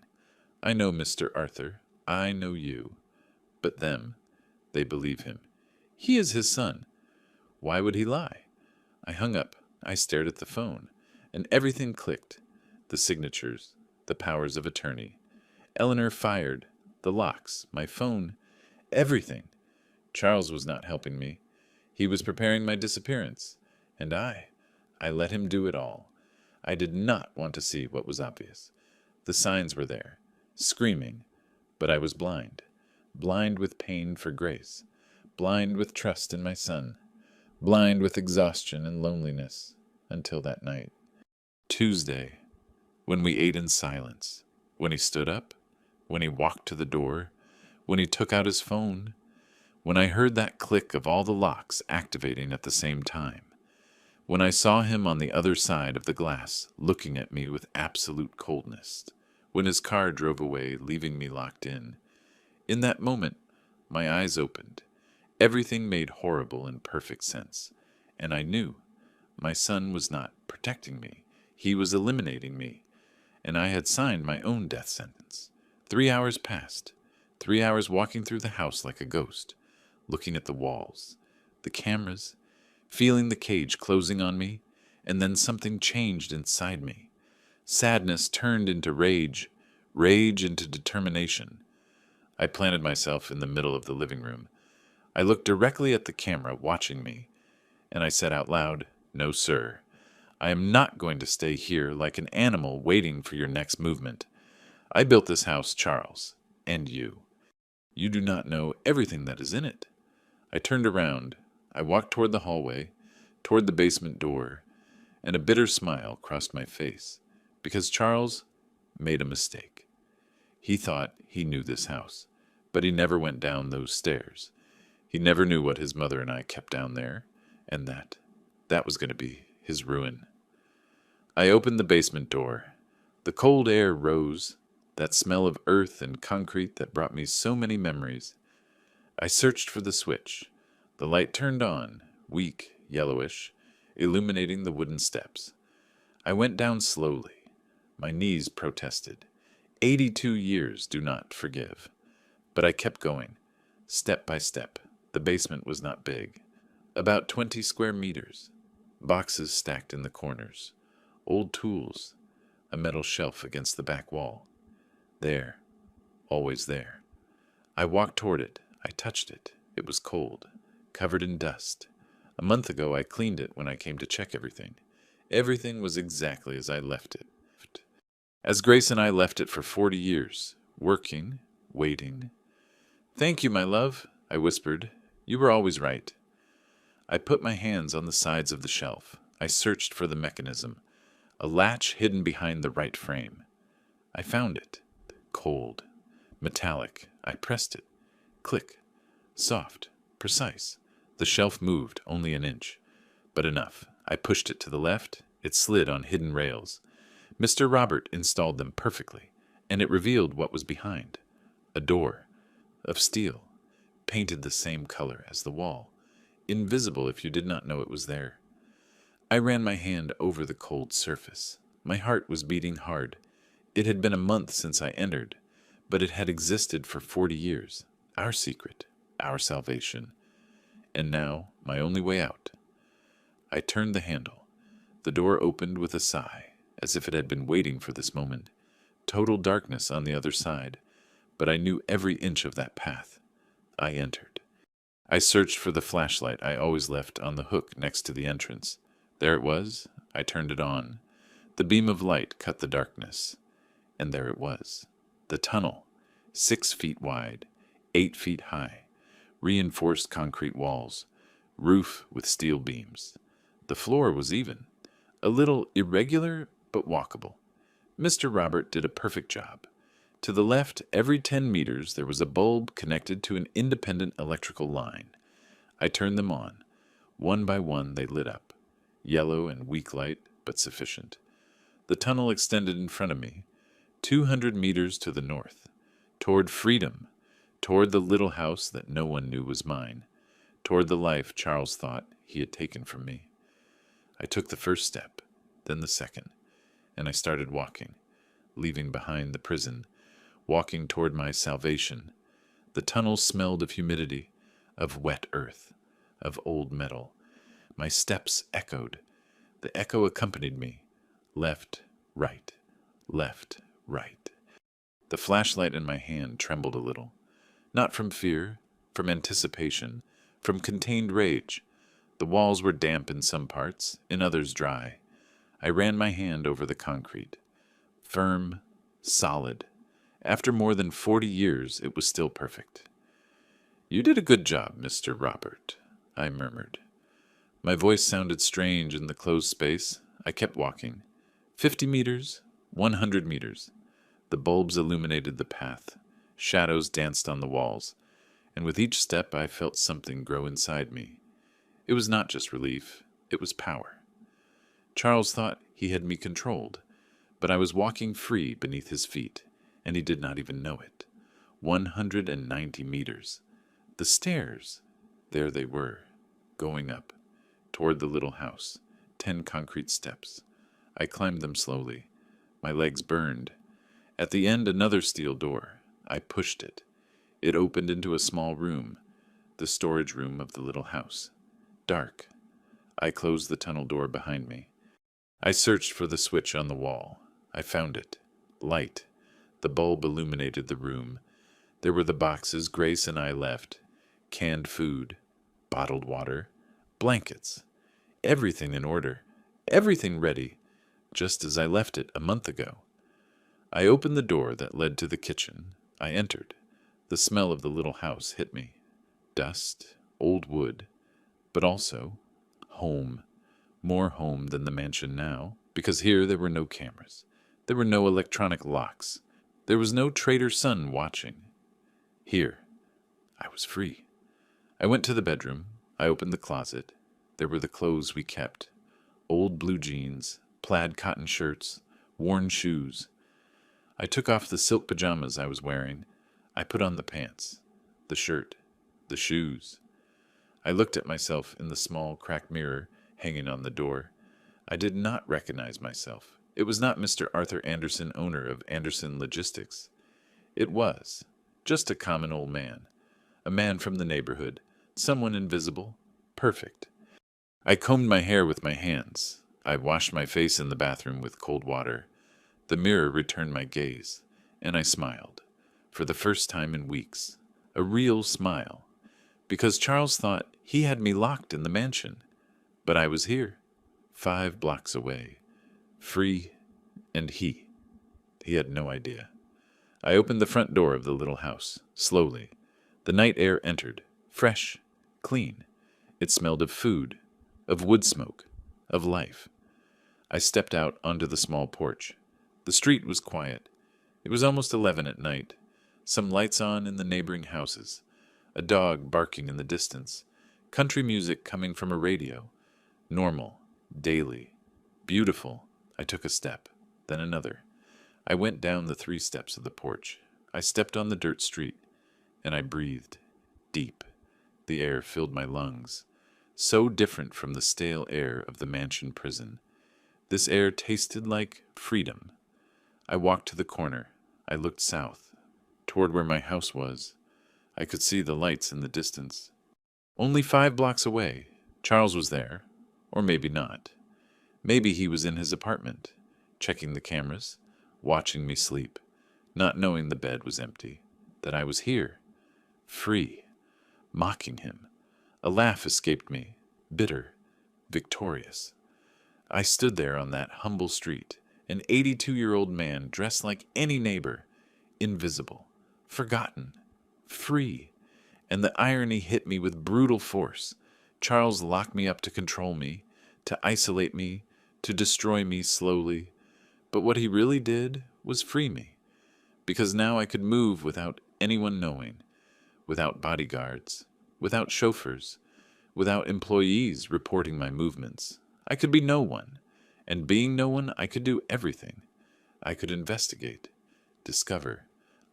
I know Mr. Arthur. I know you. But them, they believe him. He is his son. Why would he lie? I hung up. I stared at the phone, and everything clicked. The signatures, the powers of attorney. Eleanor fired, the locks, my phone, everything. Charles was not helping me. He was preparing my disappearance, and I let him do it all. I did not want to see what was obvious. The signs were there, screaming, but I was blind. Blind with pain for Grace, blind with trust in my son, blind with exhaustion and loneliness, until that night. Tuesday, when we ate in silence, when he stood up, when he walked to the door, when he took out his phone, when I heard that click of all the locks activating at the same time, when I saw him on the other side of the glass looking at me with absolute coldness, when his car drove away leaving me locked in that moment, my eyes opened. Everything made horrible and perfect sense, and I knew my son was not protecting me. He was eliminating me, and I had signed my own death sentence. 3 hours passed, 3 hours walking through the house like a ghost, looking at the walls, the cameras, feeling the cage closing on me, and then something changed inside me. Sadness turned into rage, rage into determination. I planted myself in the middle of the living room. I looked directly at the camera watching me, and I said out loud, "No, sir. I am not going to stay here like an animal waiting for your next movement. I built this house, Charles, and you. You do not know everything that is in it." I turned around. I walked toward the hallway, toward the basement door, and a bitter smile crossed my face, because Charles made a mistake. He thought he knew this house, but he never went down those stairs. He never knew what his mother and I kept down there, and that was going to be his ruin. I opened the basement door. The cold air rose, that smell of earth and concrete that brought me so many memories. I searched for the switch. The light turned on, weak, yellowish, illuminating the wooden steps. I went down slowly. My knees protested. 82 years do not forgive. But I kept going, step by step. The basement was not big. About 20 square meters. Boxes stacked in the corners. Old tools. A metal shelf against the back wall. There. Always there. I walked toward it. I touched it. It was cold, covered in dust. A month ago I cleaned it when I came to check everything. Everything was exactly as I left it. As Grace and I left it for 40 years, working, waiting. "Thank you, my love," I whispered. "You were always right." I put my hands on the sides of the shelf. I searched for the mechanism, a latch hidden behind the right frame. I found it. Cold, metallic. I pressed it. Click. Soft, precise. The shelf moved only an inch, but enough. I pushed it to the left. It slid on hidden rails. Mr. Robert installed them perfectly, and it revealed what was behind. A door, of steel, painted the same color as the wall, invisible if you did not know it was there. I ran my hand over the cold surface. My heart was beating hard. It had been a month since I entered, but it had existed for 40 years. Our secret, our salvation. And now, my only way out. I turned the handle. The door opened with a sigh, as if it had been waiting for this moment. Total darkness on the other side, but I knew every inch of that path. I entered. I searched for the flashlight I always left on the hook next to the entrance. There it was. I turned it on. The beam of light cut the darkness. And there it was. The tunnel, 6 feet wide, 8 feet high, reinforced concrete walls, roof with steel beams. The floor was even, a little irregular but walkable. Mr. Robert did a perfect job. To the left, every 10 meters, there was a bulb connected to an independent electrical line. I turned them on. One by one, they lit up. Yellow and weak light, but sufficient. The tunnel extended in front of me, 200 meters to the north, toward freedom, toward the little house that no one knew was mine, toward the life Charles thought he had taken from me. I took the first step, then the second, and I started walking, leaving behind the prison, walking toward my salvation. The tunnel smelled of humidity, of wet earth, of old metal. My steps echoed. The echo accompanied me. Left, right, left, right. The flashlight in my hand trembled a little. Not from fear, from anticipation, from contained rage. The walls were damp in some parts, in others dry. I ran my hand over the concrete. Firm, solid. After more than 40 years, it was still perfect. "You did a good job, Mr. Robert," I murmured. My voice sounded strange in the closed space. I kept walking. 50 meters, 100 meters. The bulbs illuminated the path. Shadows danced on the walls. And with each step I felt something grow inside me. It was not just relief. It was power. Charles thought he had me controlled, but I was walking free beneath his feet, and he did not even know it. 190 meters. The stairs. There they were, going up, toward the little house. 10 concrete steps. I climbed them slowly. My legs burned. At the end, another steel door. I pushed it. It opened into a small room, the storage room of the little house. Dark. I closed the tunnel door behind me. I searched for the switch on the wall. I found it. Light. The bulb illuminated the room. There were the boxes Grace and I left. Canned food. Bottled water. Blankets. Everything in order. Everything ready, just as I left it a month ago. I opened the door that led to the kitchen. I entered. The smell of the little house hit me. Dust, old wood, but also home. More home than the mansion now, because here there were no cameras. There were no electronic locks. There was no traitor son watching. Here, I was free. I went to the bedroom. I opened the closet. There were the clothes we kept. Old blue jeans, plaid cotton shirts, worn shoes. I took off the silk pajamas I was wearing. I put on the pants, the shirt, the shoes. I looked at myself in the small cracked mirror hanging on the door. I did not recognize myself. It was not Mr. Arthur Anderson, owner of Anderson Logistics. It was just a common old man, a man from the neighborhood, someone invisible, perfect. I combed my hair with my hands. I washed my face in the bathroom with cold water. The mirror returned my gaze, and I smiled. For the first time in weeks. A real smile. Because Charles thought he had me locked in the mansion. But I was here, 5 blocks away. Free, and he had no idea. I opened the front door of the little house, slowly. The night air entered, fresh, clean. It smelled of food, of wood smoke, of life. I stepped out onto the small porch. The street was quiet. It was almost 11 at night. Some lights on in the neighboring houses. A dog barking in the distance. Country music coming from a radio. Normal, daily, beautiful. I took a step, then another. I went down the 3 steps of the porch. I stepped on the dirt street, and I breathed, deep. The air filled my lungs, so different from the stale air of the mansion prison. This air tasted like freedom. I walked to the corner. I looked south, toward where my house was. I could see the lights in the distance. Only 5 blocks away, Charles was there, or maybe not. Maybe he was in his apartment, checking the cameras, watching me sleep, not knowing the bed was empty, that I was here, free, mocking him. A laugh escaped me, bitter, victorious. I stood there on that humble street, an 82-year-old man dressed like any neighbor, invisible, forgotten, free. And the irony hit me with brutal force. Charles locked me up to control me, to isolate me, to destroy me slowly. But what he really did was free me, because now I could move without anyone knowing, without bodyguards, without chauffeurs, without employees reporting my movements. I could be no one, and being no one, I could do everything. I could investigate, discover,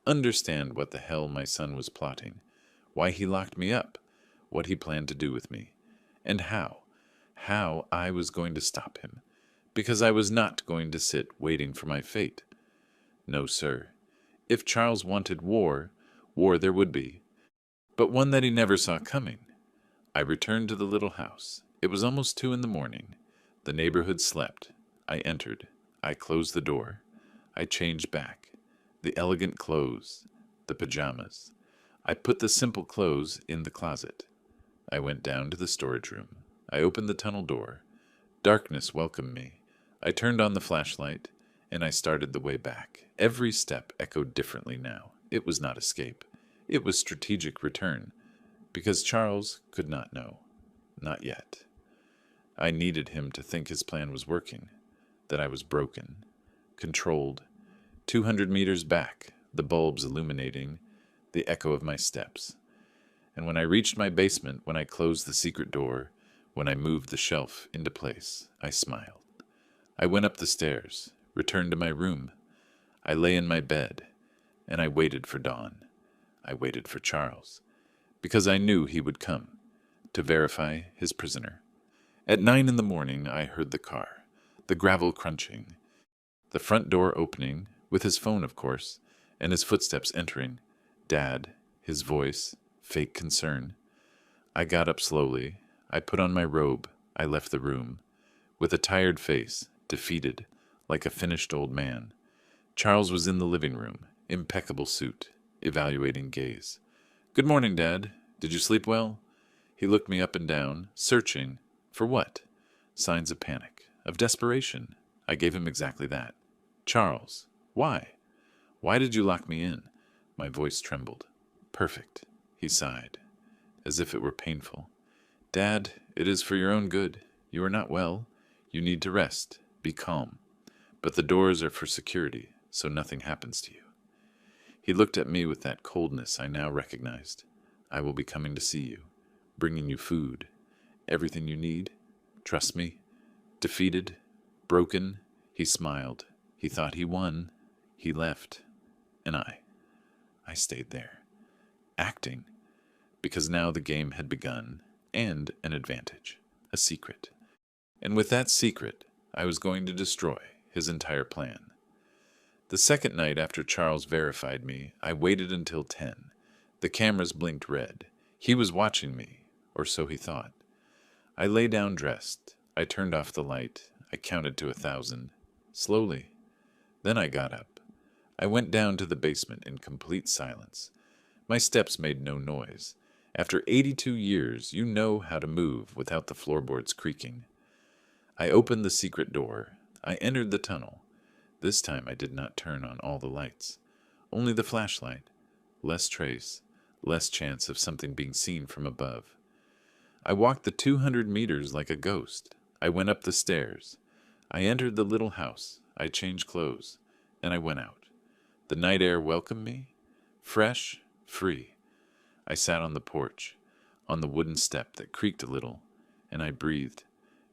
understand what the hell my son was plotting, why he locked me up, what he planned to do with me, and how how I was going to stop him, because I was not going to sit waiting for my fate. No, sir. If Charles wanted war, war there would be, but one that he never saw coming. I returned to the little house. It was almost 2 in the morning. The neighborhood slept. I entered. I closed the door. I changed back. The elegant clothes, the pajamas. I put the simple clothes in the closet. I went down to the storage room. I opened the tunnel door. Darkness welcomed me. I turned on the flashlight, and I started the way back. Every step echoed differently now. It was not escape. It was strategic return, because Charles could not know. Not yet. I needed him to think his plan was working, that I was broken, controlled. 200 meters back, the bulbs illuminating, the echo of my steps. And when I reached my basement, when I closed the secret door, when I moved the shelf into place, I smiled. I went up the stairs, returned to my room. I lay in my bed, and I waited for dawn. I waited for Charles, because I knew he would come to verify his prisoner. At 9 in the morning, I heard the car, the gravel crunching, the front door opening, with his phone, of course, and his footsteps entering. Dad, his voice, fake concern. I got up slowly. I put on my robe. I left the room. With a tired face, defeated, like a finished old man. Charles was in the living room, impeccable suit, evaluating gaze. "Good morning, Dad. Did you sleep well?" He looked me up and down, searching. For what? Signs of panic, of desperation. I gave him exactly that. "Charles, why? Why did you lock me in?" My voice trembled. "Perfect," he sighed, as if it were painful. "Dad, it is for your own good. You are not well. You need to rest. Be calm. But the doors are for security, so nothing happens to you." He looked at me with that coldness I now recognized. "I will be coming to see you, bringing you food, everything you need. Trust me." Defeated, broken, he smiled. He thought he won. He left. And I stayed there, acting, because now the game had begun, and an advantage, a secret. And with that secret, I was going to destroy his entire plan. The second night after Charles verified me, I waited until 10. The cameras blinked red. He was watching me, or so he thought. I lay down dressed. I turned off the light. I counted to 1,000. Slowly. Then I got up. I went down to the basement in complete silence. My steps made no noise. After 82 years, you know how to move without the floorboards creaking. I opened the secret door. I entered the tunnel. This time I did not turn on all the lights. Only the flashlight. Less trace. Less chance of something being seen from above. I walked the 200 meters like a ghost. I went up the stairs. I entered the little house. I changed clothes. And I went out. The night air welcomed me. Fresh, free. I sat on the porch, on the wooden step that creaked a little, and I breathed.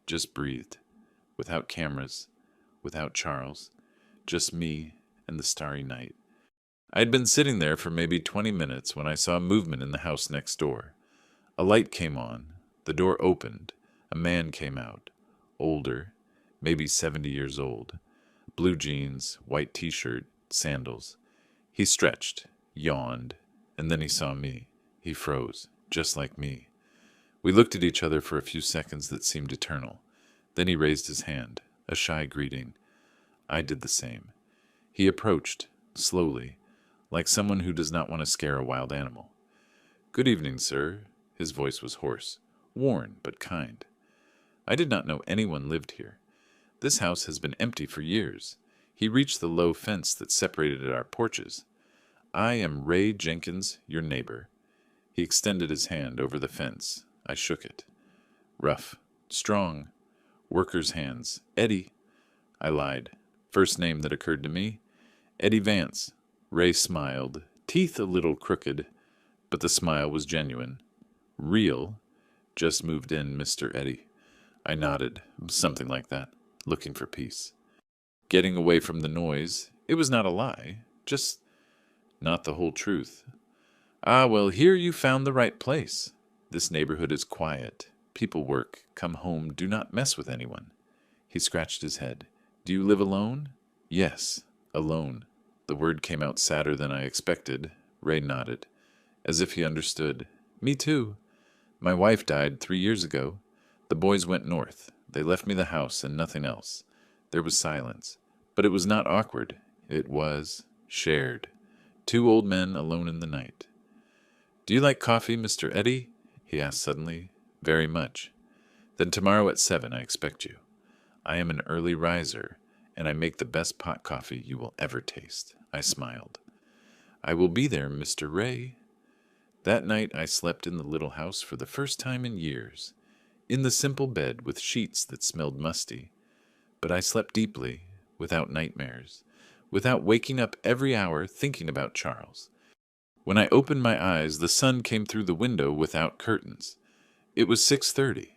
Just breathed. Without cameras. Without Charles. Just me and the starry night. I had been sitting there for maybe 20 minutes when I saw movement in the house next door. A light came on. The door opened. A man came out. Older, maybe 70 years old. Blue jeans, white t-shirt, sandals. He stretched, yawned, and then he saw me. He froze, just like me. We looked at each other for a few seconds that seemed eternal. Then he raised his hand, a shy greeting. I did the same. He approached, slowly, like someone who does not want to scare a wild animal. "Good evening, sir." His voice was hoarse, worn but kind. I did not know anyone lived here. This house has been empty for years. He reached the low fence that separated our porches. "I am Ray Jenkins, your neighbor." He extended his hand over the fence. I shook it. Rough, strong, worker's hands. "Eddie." I lied. First name that occurred to me. "Eddie Vance." Ray smiled, teeth a little crooked, but the smile was genuine. "Real. Just moved in, Mr. Eddie." I nodded, something like that, looking for peace. Getting away from the noise. It was not a lie, just not the whole truth. "Ah, well, here you found the right place. This neighborhood is quiet, People work, come home, do not mess with anyone. He scratched his head. Do you live alone? Yes, alone. The word came out sadder than I expected. Ray nodded, as if he understood. Me too. My wife died 3 years ago. The boys went north. They left me the house and nothing else. There was silence. But it was not awkward. It was shared. Two old men alone in the night. Do you like coffee, Mr. Eddy? He asked suddenly. Very much. Then tomorrow at 7 I expect you. I am an early riser, and I make the best pot coffee you will ever taste. I smiled. I will be there, Mr. Ray. That night I slept in the little house for the first time in years, in the simple bed with sheets that smelled musty. But I slept deeply, without nightmares, without waking up every hour thinking about Charles. When I opened my eyes, the sun came through the window without curtains. It was 6:30.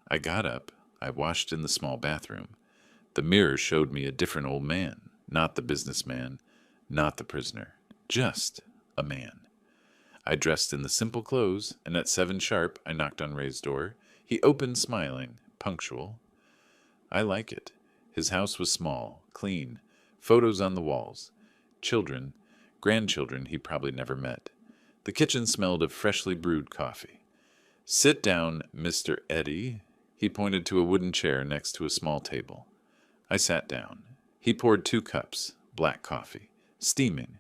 I got up. I washed in the small bathroom. The mirror showed me a different old man, not the businessman, not the prisoner, just a man. I dressed in the simple clothes, and at 7 sharp I knocked on Ray's door. He opened smiling, punctual. I like it. His house was small, clean, photos on the walls. Children, grandchildren he probably never met. The kitchen smelled of freshly brewed coffee. Sit down, Mr. Eddy. He pointed to a wooden chair next to a small table. I sat down. He poured 2 cups, black coffee, steaming.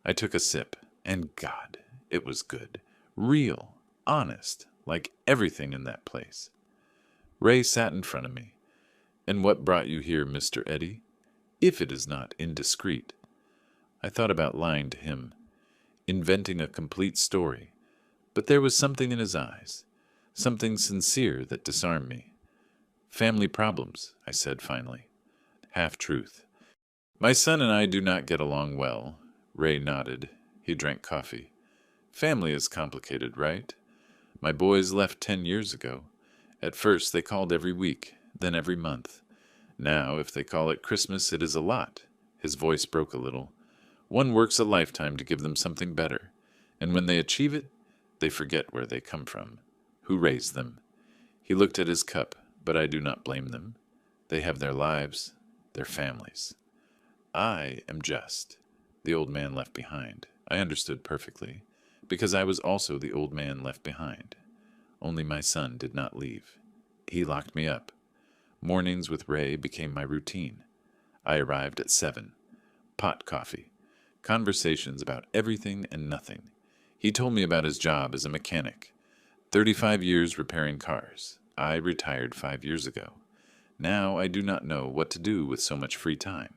I took a sip, and God, it was good. Real, honest, like everything in that place. Ray sat in front of me. And what brought you here, Mr. Eddy? If it is not indiscreet. I thought about lying to him, inventing a complete story, but there was something in his eyes, something sincere that disarmed me. Family problems, I said finally. Half-truth. My son and I do not get along well. Ray nodded. He drank coffee. Family is complicated, right? My boys left 10 years ago. At first they called every week, then every month. Now, if they call it Christmas, it is a lot. His voice broke a little. One works a lifetime to give them something better, and when they achieve it, they forget where they come from, who raised them. He looked at his cup, but I do not blame them. They have their lives, their families. I am just the old man left behind. I understood perfectly, because I was also the old man left behind. Only my son did not leave. He locked me up. Mornings with Ray became my routine. I arrived at 7. Pot coffee. Conversations about everything and nothing. He told me about his job as a mechanic. 35 years repairing cars. I retired 5 years ago. Now I do not know what to do with so much free time.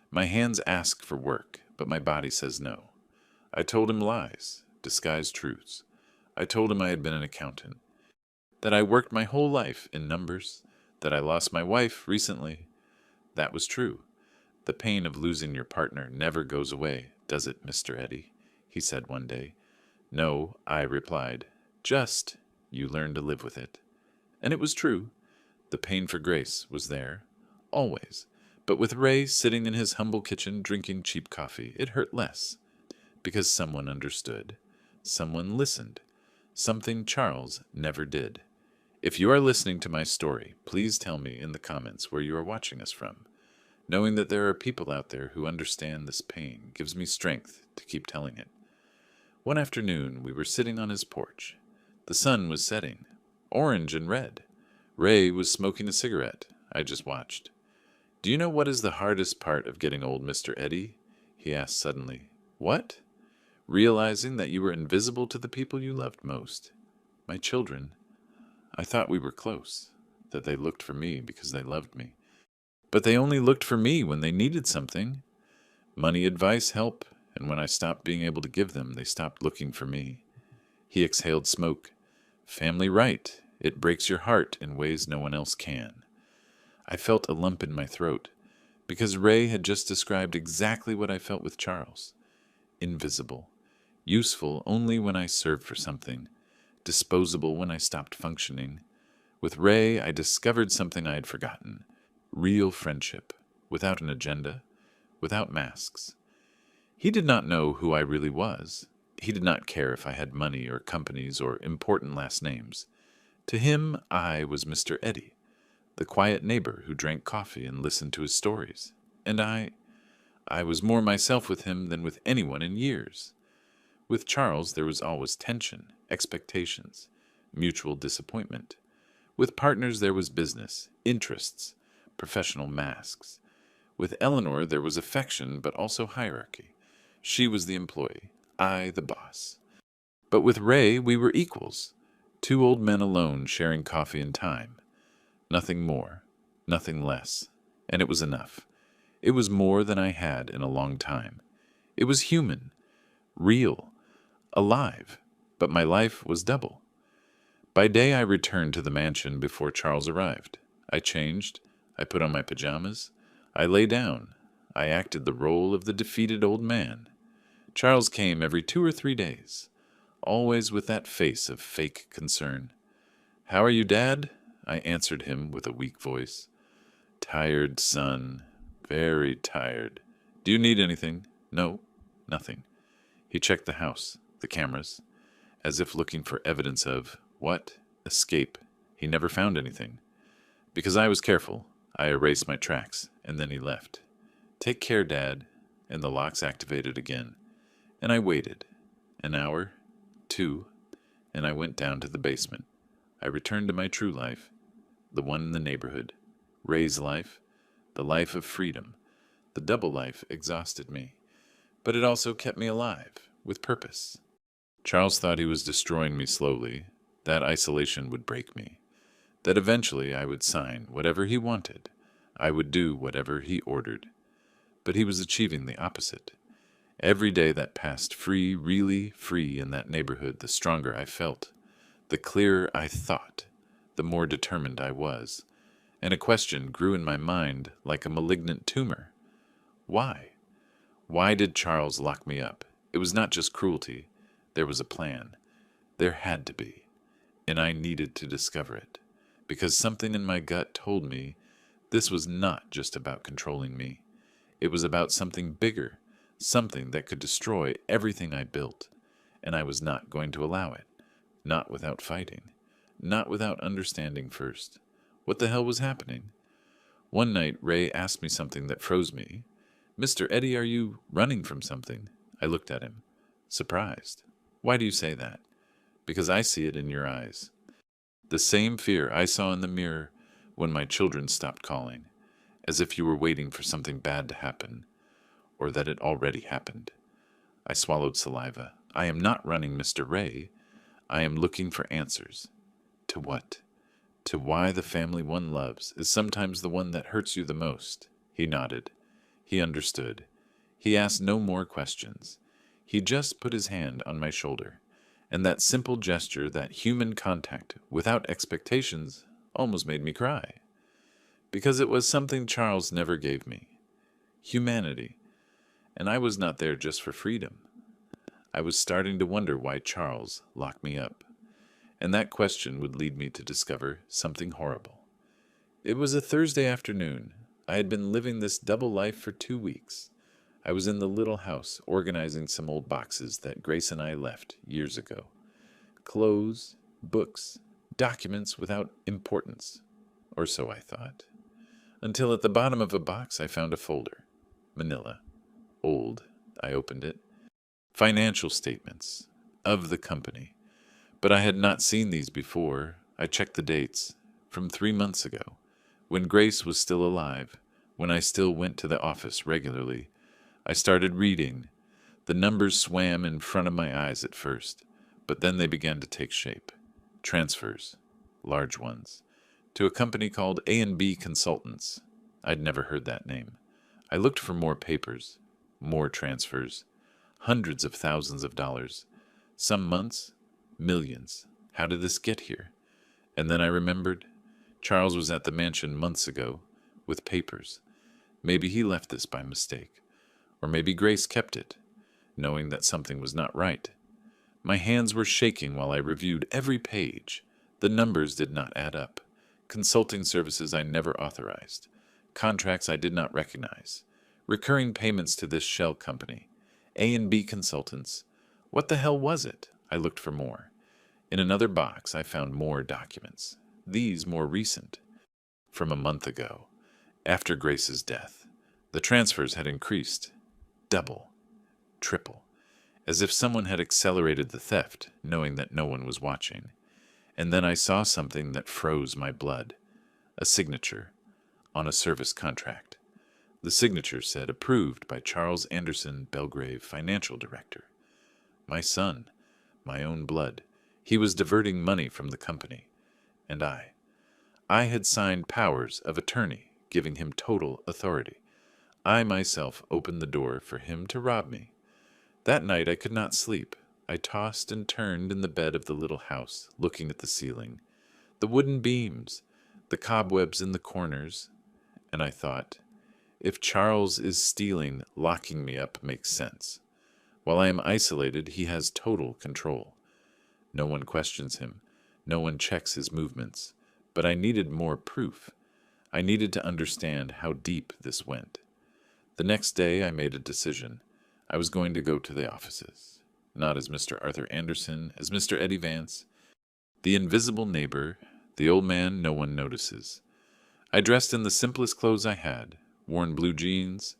My hands ask for work, but my body says no. I told him lies, disguised truths. I told him I had been an accountant, that I worked my whole life in numbers, that I lost my wife recently. That was true. The pain of losing your partner never goes away, does it, Mr. Eddy? He said one day. No, I replied. Just, you learn to live with it. And it was true. The pain for Grace was there, always. But with Ray sitting in his humble kitchen drinking cheap coffee, it hurt less. Because someone understood. Someone listened. Something Charles never did. If you are listening to my story, please tell me in the comments where you are watching us from. Knowing that there are people out there who understand this pain gives me strength to keep telling it. One afternoon, we were sitting on his porch. The sun was setting, orange and red. Ray was smoking a cigarette. I just watched. Do you know what is the hardest part of getting old, Mr. Eddy? He asked suddenly. What? Realizing that you were invisible to the people you loved most. My children. I thought we were close, that they looked for me because they loved me. But they only looked for me when they needed something. Money, advice, help, and when I stopped being able to give them, they stopped looking for me. He exhaled smoke. Family right. It breaks your heart in ways no one else can. I felt a lump in my throat, because Ray had just described exactly what I felt with Charles. Invisible. Useful only when I served for something. Disposable when I stopped functioning. With Ray, I discovered something I had forgotten. Real friendship, without an agenda, without masks. He did not know who I really was. He did not care if I had money or companies or important last names. To him, I was Mr. Eddy, the quiet neighbor who drank coffee and listened to his stories. And I was more myself with him than with anyone in years. With Charles, there was always tension, expectations, mutual disappointment. With partners, there was business, interests, professional masks. With Eleanor, there was affection, but also hierarchy. She was the employee, I the boss. But with Ray, we were equals, two old men alone sharing coffee and time. Nothing more, nothing less. And it was enough. It was more than I had in a long time. It was human, real, alive, but my life was double. By day I returned to the mansion before Charles arrived. I changed, I put on my pajamas, I lay down, I acted the role of the defeated old man. Charles came every 2 or 3 days, always with that face of fake concern. "How are you, Dad?" I answered him with a weak voice. "Tired, son, very tired. Do you need anything?" "No, nothing." He checked the house, the cameras, as if looking for evidence of, what? Escape. He never found anything. Because I was careful, I erased my tracks, and then he left. "Take care, Dad," and the locks activated again. And I waited. An hour, 2, and I went down to the basement. I returned to my true life, the one in the neighborhood. Ray's life, the life of freedom. The double life exhausted me, but it also kept me alive, with purpose. Charles thought he was destroying me slowly. That isolation would break me. That eventually I would sign whatever he wanted. I would do whatever he ordered. But he was achieving the opposite. Every day that passed free, really free in that neighborhood, the stronger I felt. The clearer I thought, the more determined I was. And a question grew in my mind like a malignant tumor. Why? Why did Charles lock me up? It was not just cruelty. There was a plan. There had to be. And I needed to discover it. Because something in my gut told me this was not just about controlling me. It was about something bigger, something that could destroy everything I built. And I was not going to allow it. Not without fighting. Not without understanding first. What the hell was happening? One night, Ray asked me something that froze me. "Mr. Eddy, are you running from something?" I looked at him, surprised. "Why do you say that?" "Because I see it in your eyes. The same fear I saw in the mirror when my children stopped calling, as if you were waiting for something bad to happen, or that it already happened." I swallowed saliva. "I am not running, Mr. Ray. I am looking for answers." "To what?" "To why the family one loves is sometimes the one that hurts you the most." He nodded. He understood. He asked no more questions. He just put his hand on my shoulder. And that simple gesture, that human contact, without expectations, almost made me cry. Because it was something Charles never gave me. Humanity. And I was not there just for freedom. I was starting to wonder why Charles locked me up. And that question would lead me to discover something horrible. It was a Thursday afternoon. I had been living this double life for 2 weeks. I was in the little house organizing some old boxes that Grace and I left years ago. Clothes, books, documents without importance, or so I thought. Until at the bottom of a box I found a folder. Manila. Old. I opened it. Financial statements. Of the company. But I had not seen these before. I checked the dates. From 3 months ago. When Grace was still alive. When I still went to the office regularly. I started reading. The numbers swam in front of my eyes at first, but then they began to take shape. Transfers, large ones, to a company called A&B Consultants. I'd never heard that name. I looked for more papers, more transfers, hundreds of thousands of dollars. Some months, millions. How did this get here? And then I remembered. Charles was at the mansion months ago, with papers. Maybe he left this by mistake. Or maybe Grace kept it, knowing that something was not right. My hands were shaking while I reviewed every page. The numbers did not add up. Consulting services I never authorized. Contracts I did not recognize. Recurring payments to this shell company. A&B Consultants. What the hell was it? I looked for more. In another box, I found more documents, these more recent, from a month ago, after Grace's death. The transfers had increased, double, triple, as if someone had accelerated the theft, knowing that no one was watching. And then I saw something that froze my blood, a signature on a service contract. The signature said, "Approved by Charles Anderson, Belgrave Financial Director." My son, my own blood. He was diverting money from the company. And I had signed powers of attorney, giving him total authority. I myself opened the door for him to rob me. That night I could not sleep. I tossed and turned in the bed of the little house, looking at the ceiling, the wooden beams, the cobwebs in the corners, and I thought, if Charles is stealing, locking me up makes sense. While I am isolated, he has total control. No one questions him. No one checks his movements. But I needed more proof. I needed to understand how deep this went. The next day I made a decision. I was going to go to the offices. Not as Mr. Arthur Anderson, as Mr. Eddie Vance. The invisible neighbor, the old man no one notices. I dressed in the simplest clothes I had, worn blue jeans,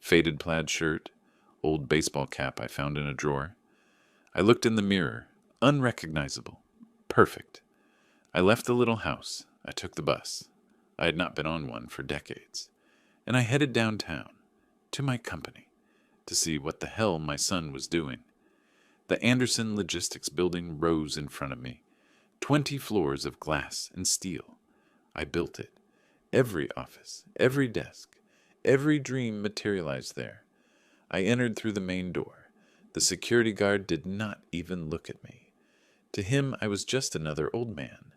faded plaid shirt, old baseball cap I found in a drawer. I looked in the mirror, unrecognizable, perfect. I left the little house. I took the bus. I had not been on one for decades. And I headed downtown, to my company, to see what the hell my son was doing. The Anderson Logistics building rose in front of me. 20 floors of glass and steel. I built it. Every office, every desk, every dream materialized there. I entered through the main door. The security guard did not even look at me. To him, I was just another old man.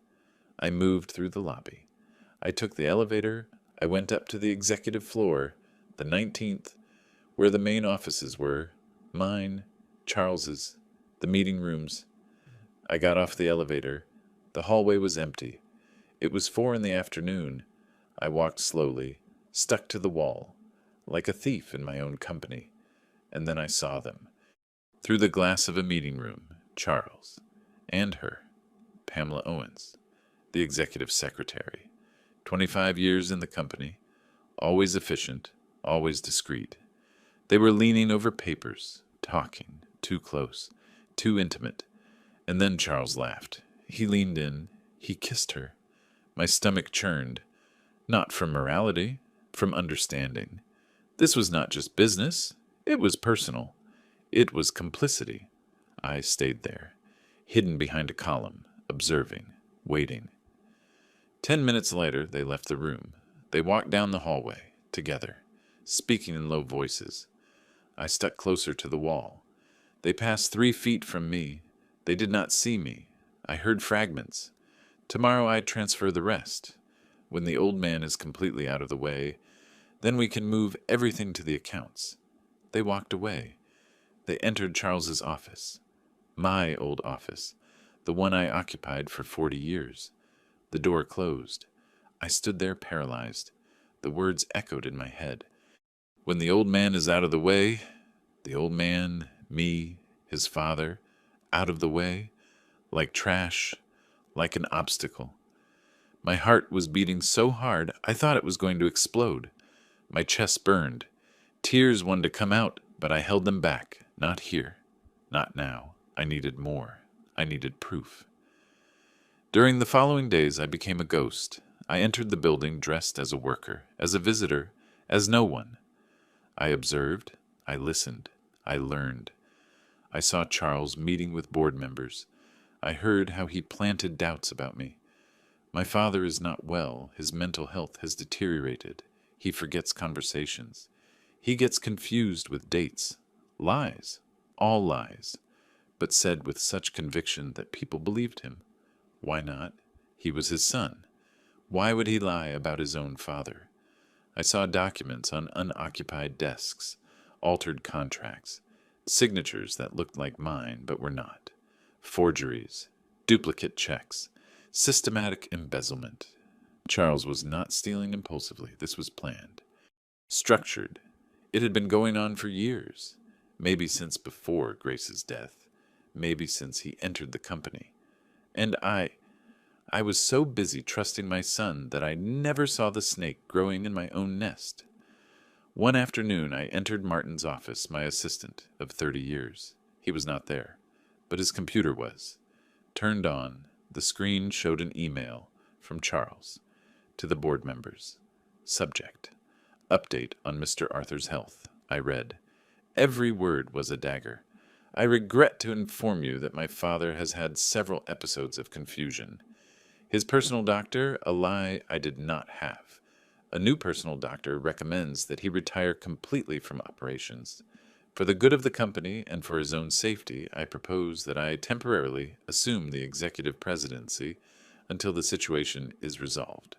I moved through the lobby. I took the elevator. I went up to the executive floor, the 19th, where the main offices were, mine, Charles's, the meeting rooms. I got off the elevator. The hallway was empty. It was 4 in the afternoon. I walked slowly, stuck to the wall, like a thief in my own company. And then I saw them. Through the glass of a meeting room, Charles, and her, Pamela Owens, the executive secretary. 25 years in the company, always efficient, always discreet. They were leaning over papers, talking, too close, too intimate. And then Charles laughed. He leaned in. He kissed her. My stomach churned. Not from morality, from understanding. This was not just business. It was personal. It was complicity. I stayed there, hidden behind a column, observing, waiting. 10 minutes later, they left the room. They walked down the hallway, together, speaking in low voices. I stuck closer to the wall. They passed 3 feet from me. They did not see me. I heard fragments. Tomorrow I transfer the rest. When the old man is completely out of the way, then we can move everything to the accounts. They walked away. They entered Charles's office. My old office, the one I occupied for 40 years. The door closed. I stood there paralyzed. The words echoed in my head. When the old man is out of the way, the old man, me, his father, out of the way, like trash, like an obstacle. My heart was beating so hard I thought it was going to explode. My chest burned. Tears wanted to come out, but I held them back. Not here. Not now. I needed more. I needed proof. During the following days, I became a ghost. I entered the building dressed as a worker, as a visitor, as no one. I observed. I listened. I learned. I saw Charles meeting with board members. I heard how he planted doubts about me. My father is not well. His mental health has deteriorated. He forgets conversations. He gets confused with dates. Lies. All lies. But said with such conviction that people believed him. Why not? He was his son. Why would he lie about his own father? I saw documents on unoccupied desks, altered contracts, signatures that looked like mine but were not, forgeries, duplicate checks, systematic embezzlement. Charles was not stealing impulsively. This was planned. Structured. It had been going on for years, maybe since before Grace's death, maybe since he entered the company. And I was so busy trusting my son that I never saw the snake growing in my own nest. One afternoon I entered Martin's office, my assistant of 30 years. He was not there, but his computer was. Turned on, the screen showed an email from Charles to the board members. Subject: Update on Mr. Arthur's health. I read. Every word was a dagger. I regret to inform you that my father has had several episodes of confusion. His personal doctor, a lie I did not have. A new personal doctor recommends that he retire completely from operations. For the good of the company and for his own safety, I propose that I temporarily assume the executive presidency until the situation is resolved.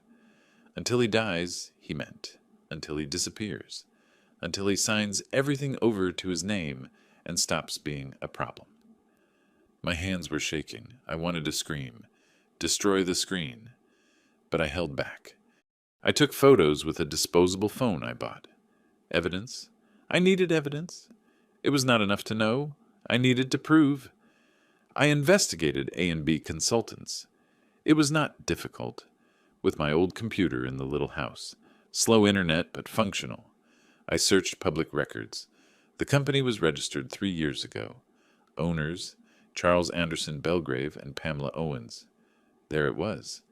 Until he dies, he meant. Until he disappears. Until he signs everything over to his name and stops being a problem. My hands were shaking. I wanted to scream. Destroy the screen. But I held back. I took photos with a disposable phone I bought. Evidence? I needed evidence. It was not enough to know. I needed to prove. I investigated A&B Consultants. It was not difficult. With my old computer in the little house. Slow internet, but functional. I searched public records. The company was registered 3 years ago. Owners, Charles Anderson Belgrave and Pamela Owens. There it was,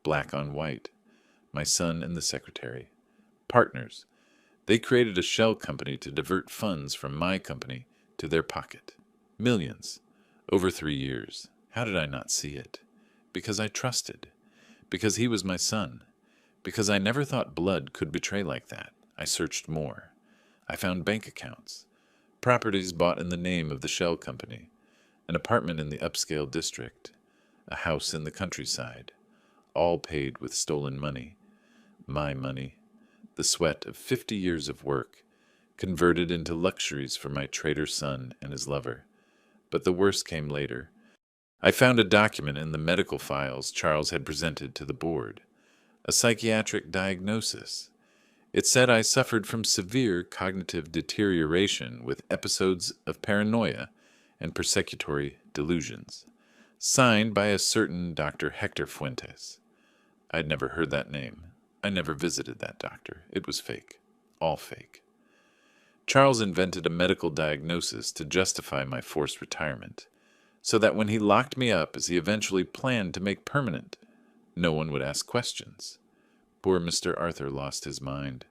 black on white. My son and the secretary. Partners. They created a shell company to divert funds from my company to their pocket. Millions. Over 3 years. How did I not see it? Because I trusted. Because he was my son. Because I never thought blood could betray like that. I searched more. I found bank accounts. Properties bought in the name of the shell company. An apartment in the upscale district. A house in the countryside. All paid with stolen money. My money. The sweat of 50 years of work. Converted into luxuries for my traitor son and his lover. But the worst came later. I found a document in the medical files Charles had presented to the board. A psychiatric diagnosis. It said I suffered from severe cognitive deterioration with episodes of paranoia and persecutory delusions. Signed by a certain Dr. Hector Fuentes. I'd never heard that name. I never visited that doctor. It was fake. All fake. Charles invented a medical diagnosis to justify my forced retirement, so that when he locked me up, as he eventually planned to make permanent, no one would ask questions. Poor Mr. Arthur lost his mind.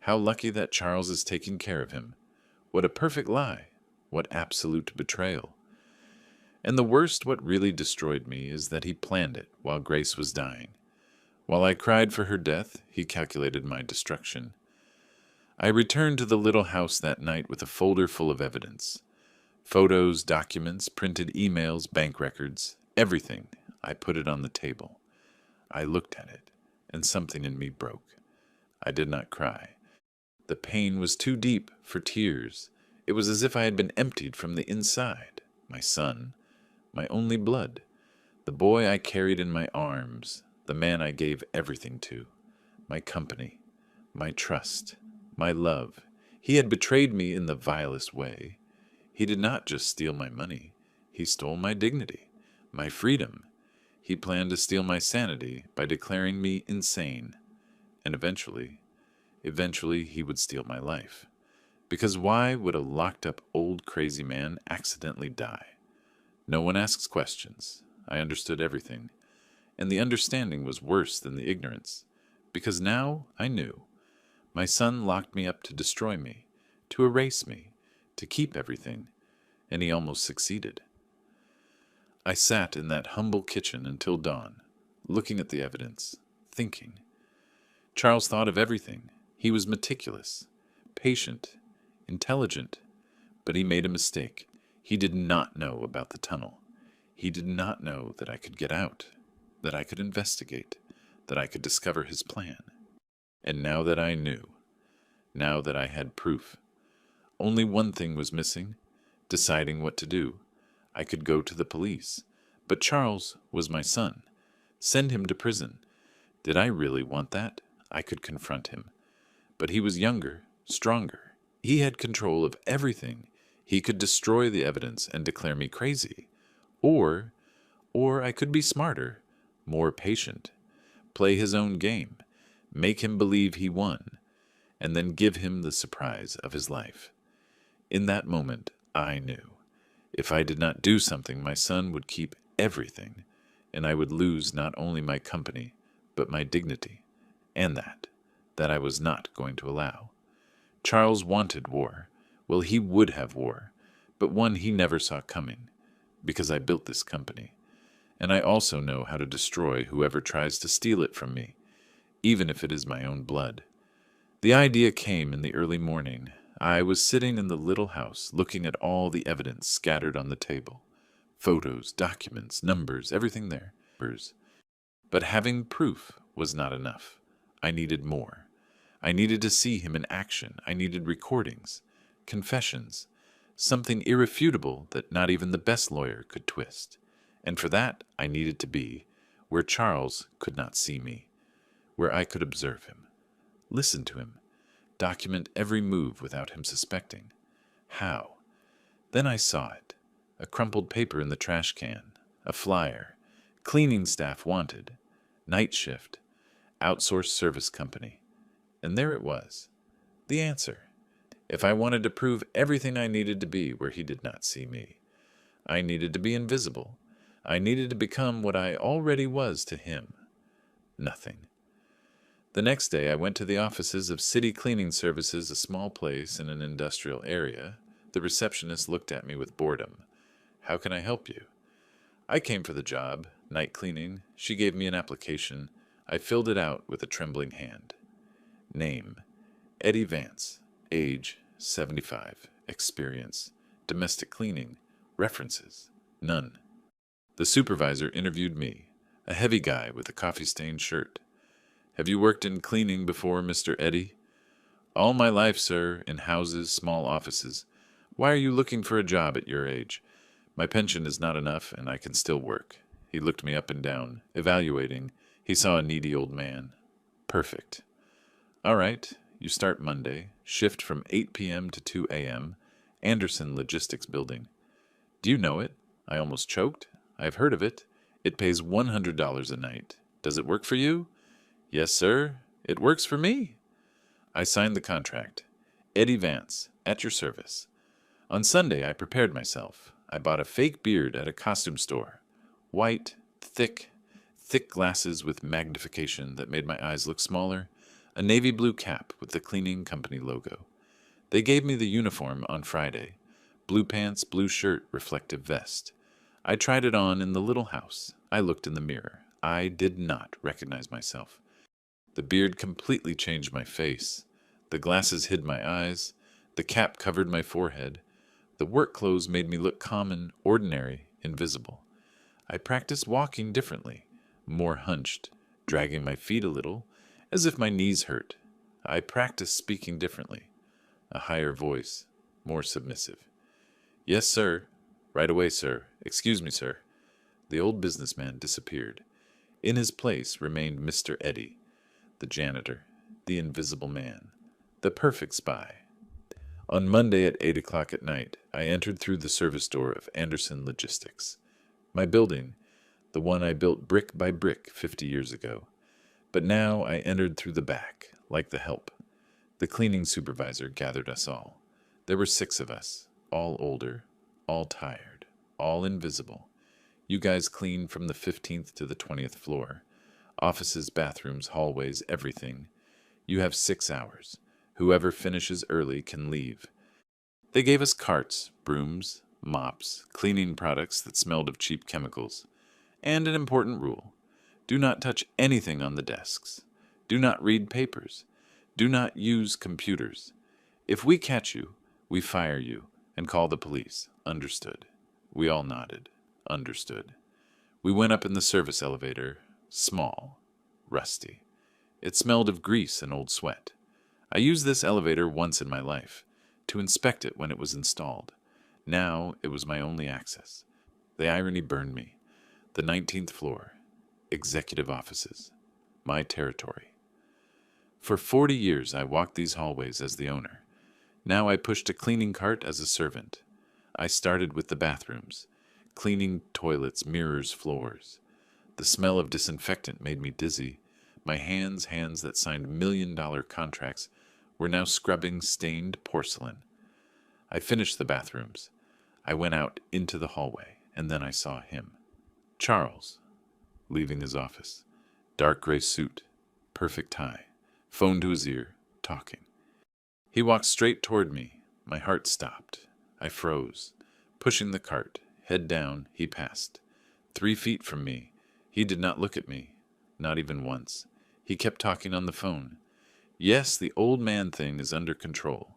How lucky that Charles is taking care of him. What a perfect lie. What absolute betrayal. And the worst, what really destroyed me, is that he planned it while Grace was dying. While I cried for her death, he calculated my destruction. I returned to the little house that night with a folder full of evidence. Photos, documents, printed emails, bank records, everything. I put it on the table. I looked at it, and something in me broke. I did not cry. The pain was too deep for tears. It was as if I had been emptied from the inside. My son, my only blood, the boy I carried in my arms, the man I gave everything to, my company, my trust, my love. He had betrayed me in the vilest way. He did not just steal my money. He stole my dignity, my freedom. He planned to steal my sanity by declaring me insane. And eventually he would steal my life. Because why would a locked-up old crazy man accidentally die? No one asks questions. I understood everything. And the understanding was worse than the ignorance. Because now I knew. My son locked me up to destroy me, to erase me, to keep everything. And he almost succeeded. I sat in that humble kitchen until dawn, looking at the evidence, thinking. Charles thought of everything. He was meticulous, patient, intelligent, but he made a mistake. He did not know about the tunnel. He did not know that I could get out, that I could investigate, that I could discover his plan. And now that I knew, now that I had proof, only one thing was missing, deciding what to do. I could go to the police, but Charles was my son. Send him to prison. Did I really want that? I could confront him. But he was younger, stronger. He had control of everything. He could destroy the evidence and declare me crazy. Or Or I could be smarter, more patient, play his own game, make him believe he won, and then give him the surprise of his life. In that moment, I knew. If I did not do something, my son would keep everything, and I would lose not only my company, but my dignity, and that I was not going to allow. Charles wanted war. Well, he would have war, but one he never saw coming, because I built this company. And I also know how to destroy whoever tries to steal it from me, even if it is my own blood. The idea came in the early morning. I was sitting in the little house, looking at all the evidence scattered on the table. Photos, documents, numbers, everything there. But having proof was not enough. I needed more. I needed to see him in action. I needed recordings, confessions, something irrefutable that not even the best lawyer could twist. And for that, I needed to be where Charles could not see me, where I could observe him, listen to him, document every move without him suspecting. How? Then I saw it. A crumpled paper in the trash can, a flyer, cleaning staff wanted, night shift, outsourced service company. And there it was, the answer. If I wanted to prove everything, I needed to be where he did not see me. I needed to be invisible. I needed to become what I already was to him. Nothing. The next day I went to the offices of City Cleaning Services, a small place in an industrial area. The receptionist looked at me with boredom. How can I help you? I came for the job, night cleaning. She gave me an application. I filled it out with a trembling hand. Name, Eddie Vance. Age, 75. Experience, domestic cleaning. References, none. The supervisor interviewed me, a heavy guy with a coffee-stained shirt. Have you worked in cleaning before, Mr. Eddie? All my life, sir, in houses, small offices. Why are you looking for a job at your age? My pension is not enough, and I can still work. He looked me up and down, evaluating. He saw a needy old man. Perfect. All right, you start Monday, shift from 8 p.m. to 2 a.m., Anderson Logistics Building. Do you know it? I almost choked. I've heard of it. It pays $100 a night. Does it work for you? Yes, sir. It works for me. I signed the contract. Eddie Vance, at your service. On Sunday, I prepared myself. I bought a fake beard at a costume store. White, thick glasses with magnification that made my eyes look smaller, a navy blue cap with the cleaning company logo. They gave me the uniform on Friday. Blue pants, blue shirt, reflective vest. I tried it on in the little house. I looked in the mirror. I did not recognize myself. The beard completely changed my face. The glasses hid my eyes. The cap covered my forehead. The work clothes made me look common, ordinary, invisible. I practiced walking differently, more hunched, dragging my feet a little, as if my knees hurt. I practiced speaking differently, a higher voice, more submissive. Yes, sir. Right away, sir. Excuse me, sir. The old businessman disappeared. In his place remained Mr. Eddie, the janitor, the invisible man, the perfect spy. On Monday at 8 o'clock at night, I entered through the service door of Anderson Logistics. My building, the one I built brick by brick 50 years ago. But now I entered through the back, like the help. The cleaning supervisor gathered us all. There were 6 of us, all older, all tired, all invisible. You guys clean from the 15th to the 20th floor. Offices, bathrooms, hallways, everything. You have 6 hours. Whoever finishes early can leave. They gave us carts, brooms, mops, cleaning products that smelled of cheap chemicals. And an important rule. Do not touch anything on the desks. Do not read papers. Do not use computers. If we catch you, we fire you and call the police. Understood. We all nodded. Understood. We went up in the service elevator, small, rusty. It smelled of grease and old sweat. I used this elevator once in my life, to inspect it when it was installed. Now it was my only access. The irony burned me. The 19th floor. Executive offices. My territory. For 40 years I walked these hallways as the owner. Now I pushed a cleaning cart as a servant. I started with the bathrooms. cleaning toilets, mirrors, floors. The smell of disinfectant made me dizzy. My hands that signed $1 million contracts, were now scrubbing stained porcelain. I finished the bathrooms. I went out into the hallway, and then I saw him. Charles, leaving his office. Dark gray suit, perfect tie, phone to his ear, talking. He walked straight toward me. My heart stopped. I froze. Pushing the cart, head down, he passed. 3 feet from me. He did not look at me, not even once. He kept talking on the phone. Yes, the old man thing is under control.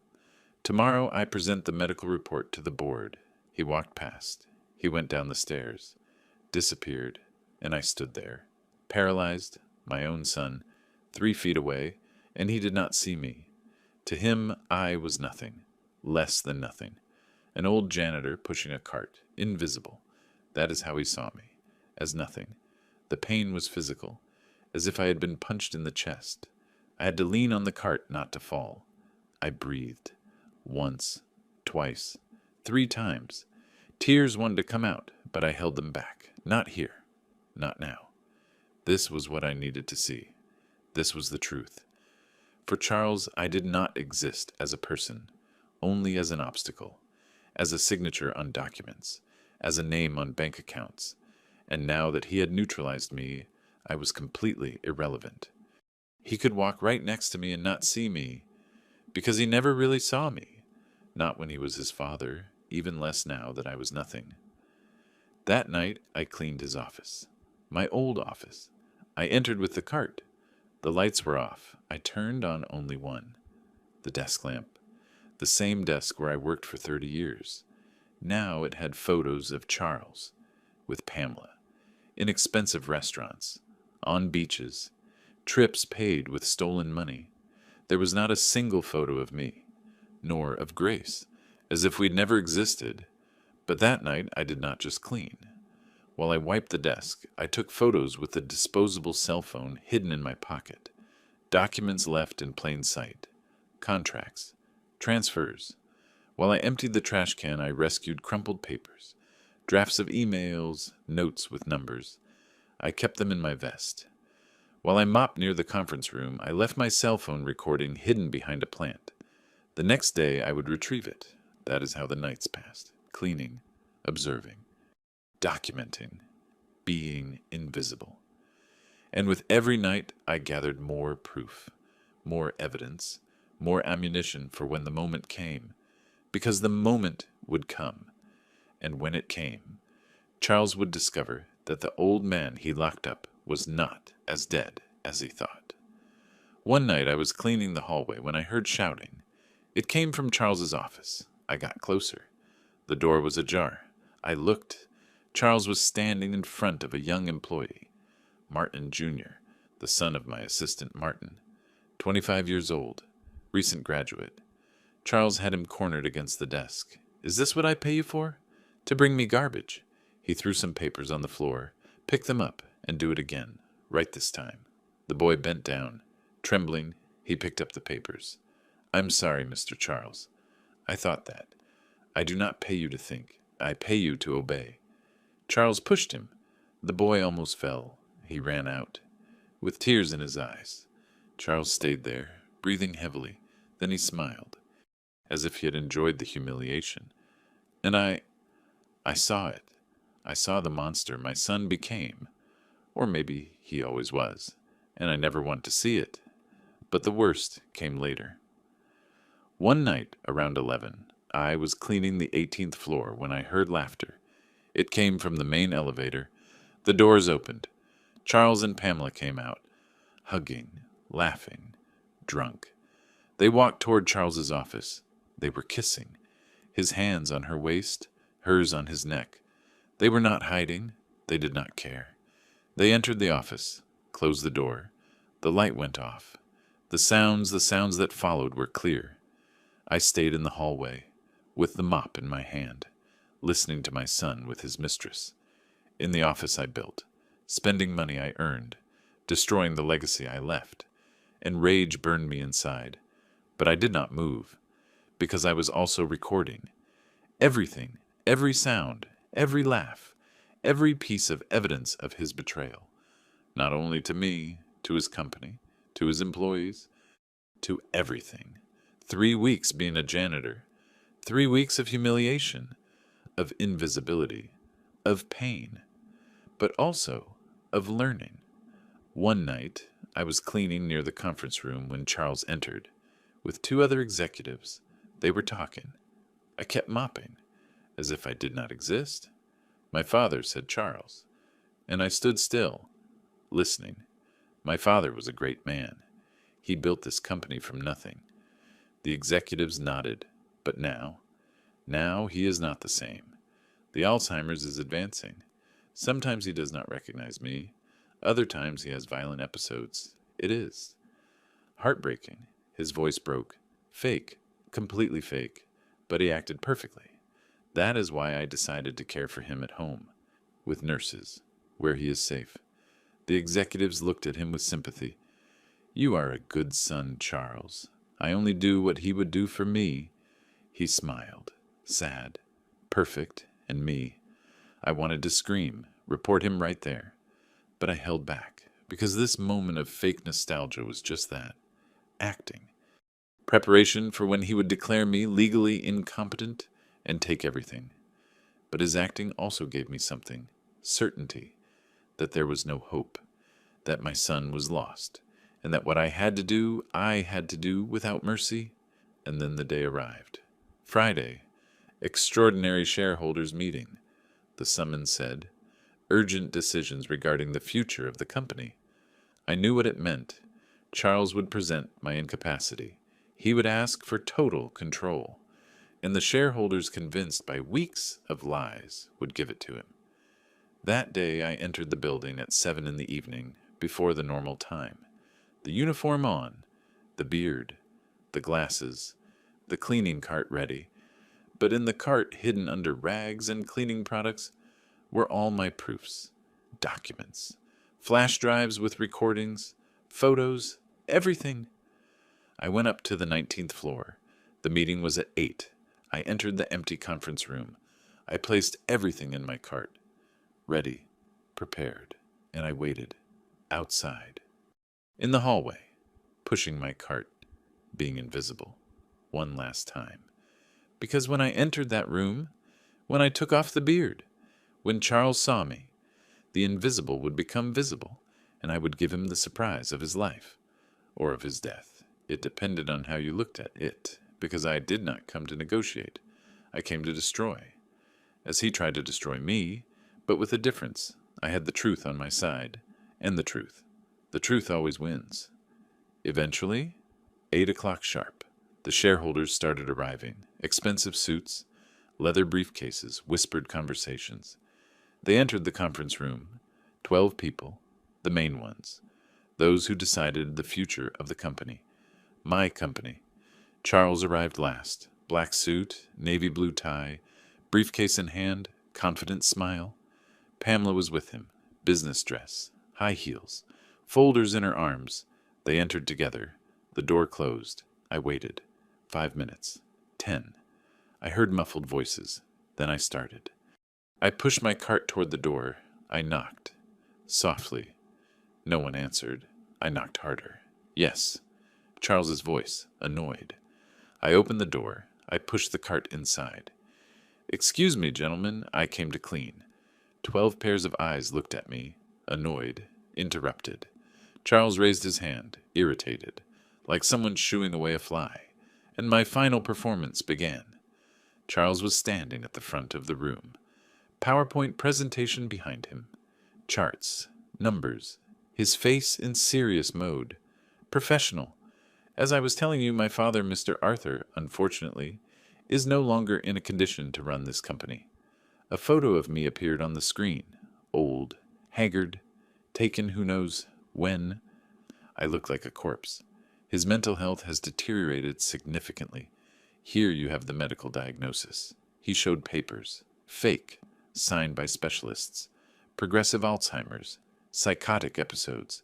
Tomorrow I present the medical report to the board. He walked past. He went down the stairs, disappeared, and I stood there, paralyzed, my own son, 3 feet away, and he did not see me. To him, I was nothing, less than nothing. An old janitor pushing a cart, invisible. That is how he saw me, as nothing. The pain was physical, as if I had been punched in the chest. I had to lean on the cart not to fall. I breathed. Once, twice, 3 times. Tears wanted to come out, but I held them back. Not here. Not now. This was what I needed to see. This was the truth. For Charles, I did not exist as a person, only as an obstacle, as a signature on documents, as a name on bank accounts. And now that he had neutralized me, I was completely irrelevant. He could walk right next to me and not see me, because he never really saw me. Not when he was his father, even less now that I was nothing. That night, I cleaned his office. My old office. I entered with the cart. The lights were off. I turned on only one. The desk lamp. The same desk where I worked for 30 years. Now it had photos of Charles, with Pamela, inexpensive restaurants, on beaches, trips paid with stolen money. There was not a single photo of me, nor of Grace, as if we'd never existed. But that night I did not just clean. While I wiped the desk, I took photos with a disposable cell phone hidden in my pocket. Documents left in plain sight. Contracts. Transfers. While I emptied the trash can, I rescued crumpled papers. Drafts of emails, notes with numbers. I kept them in my vest. While I mopped near the conference room, I left my cell phone recording hidden behind a plant. The next day I would retrieve it. That is how the nights passed. Cleaning, observing, documenting, being invisible. And with every night I gathered more proof, more evidence, more ammunition for when the moment came, because the moment would come. And when it came, Charles would discover that the old man he locked up was not as dead as he thought. One night I was cleaning the hallway when I heard shouting. It came from Charles's office. I got closer. The door was ajar. I looked. Charles was standing in front of a young employee, Martin Jr., the son of my assistant Martin, 25 years old, recent graduate. Charles had him cornered against the desk. "Is this what I pay you for?" "To bring me garbage." He threw some papers on the floor. "Pick them up and do it again, right this time." The boy bent down. Trembling, he picked up the papers. "I'm sorry, Mr. Charles. I thought that. I do not pay you to think. I pay you to obey." Charles pushed him. The boy almost fell. He ran out, with tears in his eyes. Charles stayed there, breathing heavily. Then he smiled, as if he had enjoyed the humiliation. And I saw it. I saw the monster my son became. Or maybe he always was, and I never want to see it. But the worst came later. One night, around 11, I was cleaning the 18th floor when I heard laughter. It came from the main elevator. The doors opened. Charles and Pamela came out, hugging, laughing, drunk. They walked toward Charles's office. They were kissing, his hands on her waist, hers on his neck. They were not hiding. They did not care. They entered the office, closed the door. The light went off. The sounds that followed were clear. I stayed in the hallway, with the mop in my hand, listening to my son with his mistress. In the office I built, spending money I earned, destroying the legacy I left, and rage burned me inside. But I did not move, because I was also recording. Everything, every sound, every laugh, every piece of evidence of his betrayal, not only to me, to his company, to his employees, to everything. 3 weeks being a janitor, 3 weeks of humiliation, of invisibility, of pain, but also of learning. One night, I was cleaning near the conference room when Charles entered, with 2 other executives. They were talking. I kept mopping, as if I did not exist. My father said Charles, and I stood still, listening. My father was a great man. He built this company from nothing. The executives nodded, but now he is not the same. The Alzheimer's is advancing. Sometimes he does not recognize me. Other times he has violent episodes. It is heartbreaking. His voice broke. Fake, completely fake, but he acted perfectly. That is why I decided to care for him at home, with nurses, where he is safe. The executives looked at him with sympathy. You are a good son, Charles. I only do what he would do for me. He smiled, sad, perfect, and me. I wanted to scream, report him right there. But I held back, because this moment of fake nostalgia was just that, acting. Preparation for when he would declare me legally incompetent and take everything. But his acting also gave me something, certainty, that there was no hope, that my son was lost, and that what I had to do without mercy. And then the day arrived. Friday, extraordinary shareholders meeting. The summons said, urgent decisions regarding the future of the company. I knew what it meant. Charles would present my incapacity. He would ask for total control, and the shareholders, convinced by weeks of lies, would give it to him. That day I entered the building at 7 in the evening, before the normal time. The uniform on, the beard, the glasses, the cleaning cart ready. But in the cart, hidden under rags and cleaning products, were all my proofs, documents, flash drives with recordings, photos, everything. I went up to the 19th floor. The meeting was at 8. I entered the empty conference room. I placed everything in my cart, ready, prepared, and I waited, outside, in the hallway, pushing my cart, being invisible, one last time. Because when I entered that room, when I took off the beard, when Charles saw me, the invisible would become visible, and I would give him the surprise of his life, or of his death. It depended on how you looked at it, because I did not come to negotiate. I came to destroy, as he tried to destroy me, but with a difference. I had the truth on my side, and the truth. The truth always wins. Eventually, 8 o'clock sharp, the shareholders started arriving. Expensive suits, leather briefcases, whispered conversations. They entered the conference room, 12 people, the main ones, those who decided the future of the company. My company. Charles arrived last, black suit, navy blue tie, briefcase in hand, confident smile. Pamela was with him, business dress, high heels, folders in her arms. They entered together. The door closed. I waited. 5 minutes. 10. I heard muffled voices. Then I started. I pushed my cart toward the door. I knocked. Softly. No one answered. I knocked harder. Yes. Charles's voice, annoyed. I opened the door. I pushed the cart inside. Excuse me, gentlemen, I came to clean. 12 pairs of eyes looked at me, annoyed, interrupted. Charles raised his hand, irritated, like someone shooing away a fly, and my final performance began. Charles was standing at the front of the room. PowerPoint presentation behind him. Charts, numbers, his face in serious mode. Professional. As I was telling you, my father, Mr. Arthur, unfortunately, is no longer in a condition to run this company. A photo of me appeared on the screen. Old, haggard, taken who knows when. I look like a corpse. His mental health has deteriorated significantly. Here you have the medical diagnosis. He showed papers. Fake, signed by specialists. Progressive Alzheimer's. Psychotic episodes.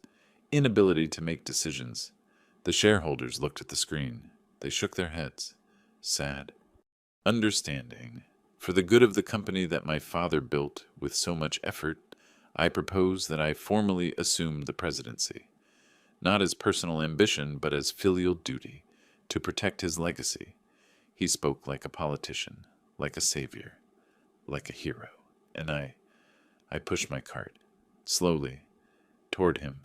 Inability to make decisions. The shareholders looked at the screen. They shook their heads. Sad. Understanding. For the good of the company that my father built with so much effort, I propose that I formally assume the presidency, not as personal ambition, but as filial duty, to protect his legacy. He spoke like a politician, like a savior, like a hero. And I pushed my cart, slowly, toward him.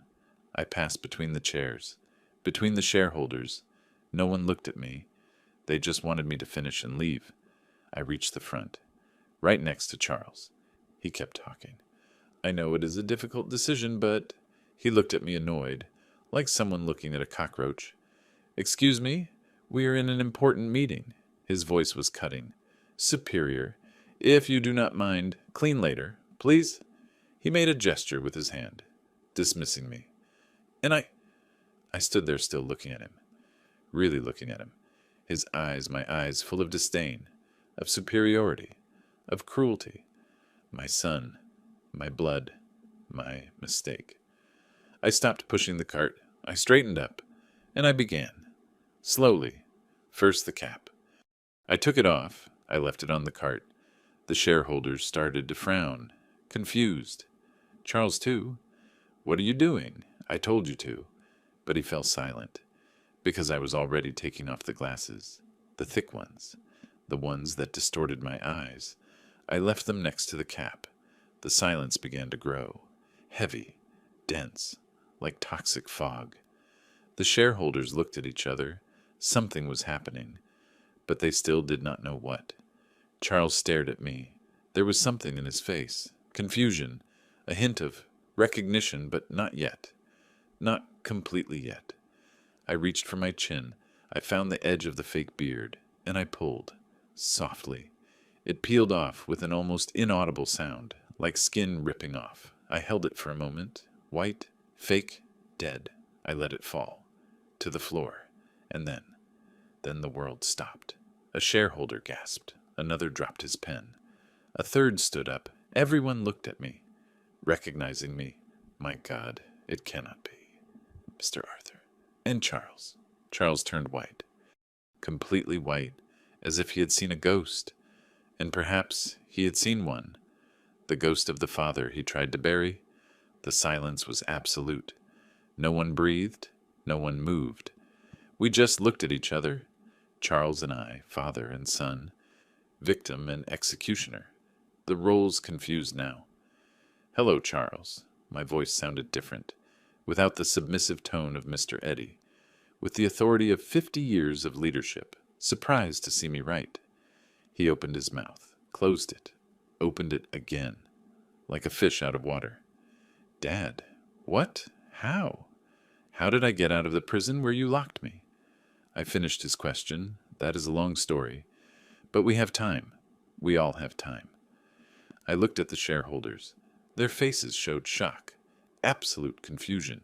I passed between the chairs, between the shareholders. No one looked at me. They just wanted me to finish and leave. I reached the front, right next to Charles. He kept talking. I know it is a difficult decision, but he looked at me annoyed, like someone looking at a cockroach. Excuse me, we are in an important meeting. His voice was cutting. Superior, if you do not mind, clean later, please. He made a gesture with his hand, dismissing me. And I stood there still looking at him, really looking at him. His eyes, my eyes, full of disdain, of superiority, of cruelty. My son, my blood, my mistake. I stopped pushing the cart. I straightened up, and I began. Slowly. First the cap. I took it off. I left it on the cart. The shareholders started to frown, confused. Charles, too. What are you doing? I told you to. But he fell silent, because I was already taking off the glasses, the thick ones, the ones that distorted my eyes. I left them next to the cap. The silence began to grow, heavy, dense, like toxic fog. The shareholders looked at each other. Something was happening, but they still did not know what. Charles stared at me. There was something in his face, confusion, a hint of recognition, but not yet. Not completely yet. I reached for my chin. I found the edge of the fake beard, and I pulled, softly. It peeled off with an almost inaudible sound, like skin ripping off. I held it for a moment, white, fake, dead. I let it fall, to the floor, and then the world stopped. A shareholder gasped. Another dropped his pen. A third stood up. Everyone looked at me, recognizing me. My God, it cannot be. Mr. Arthur. And Charles. Charles turned white, completely white, as if he had seen a ghost. And perhaps he had seen one. The ghost of the father he tried to bury. The silence was absolute. No one breathed. No one moved. We just looked at each other. Charles and I, father and son, victim and executioner. The roles confused now. Hello, Charles. My voice sounded different, without the submissive tone of Mr. Eddy, with the authority of 50 years of leadership, surprised to see me write. He opened his mouth, closed it, opened it again, like a fish out of water. Dad, what? How? How did I get out of the prison where you locked me? I finished his question. That is a long story. But we have time. We all have time. I looked at the shareholders. Their faces showed shock, absolute confusion,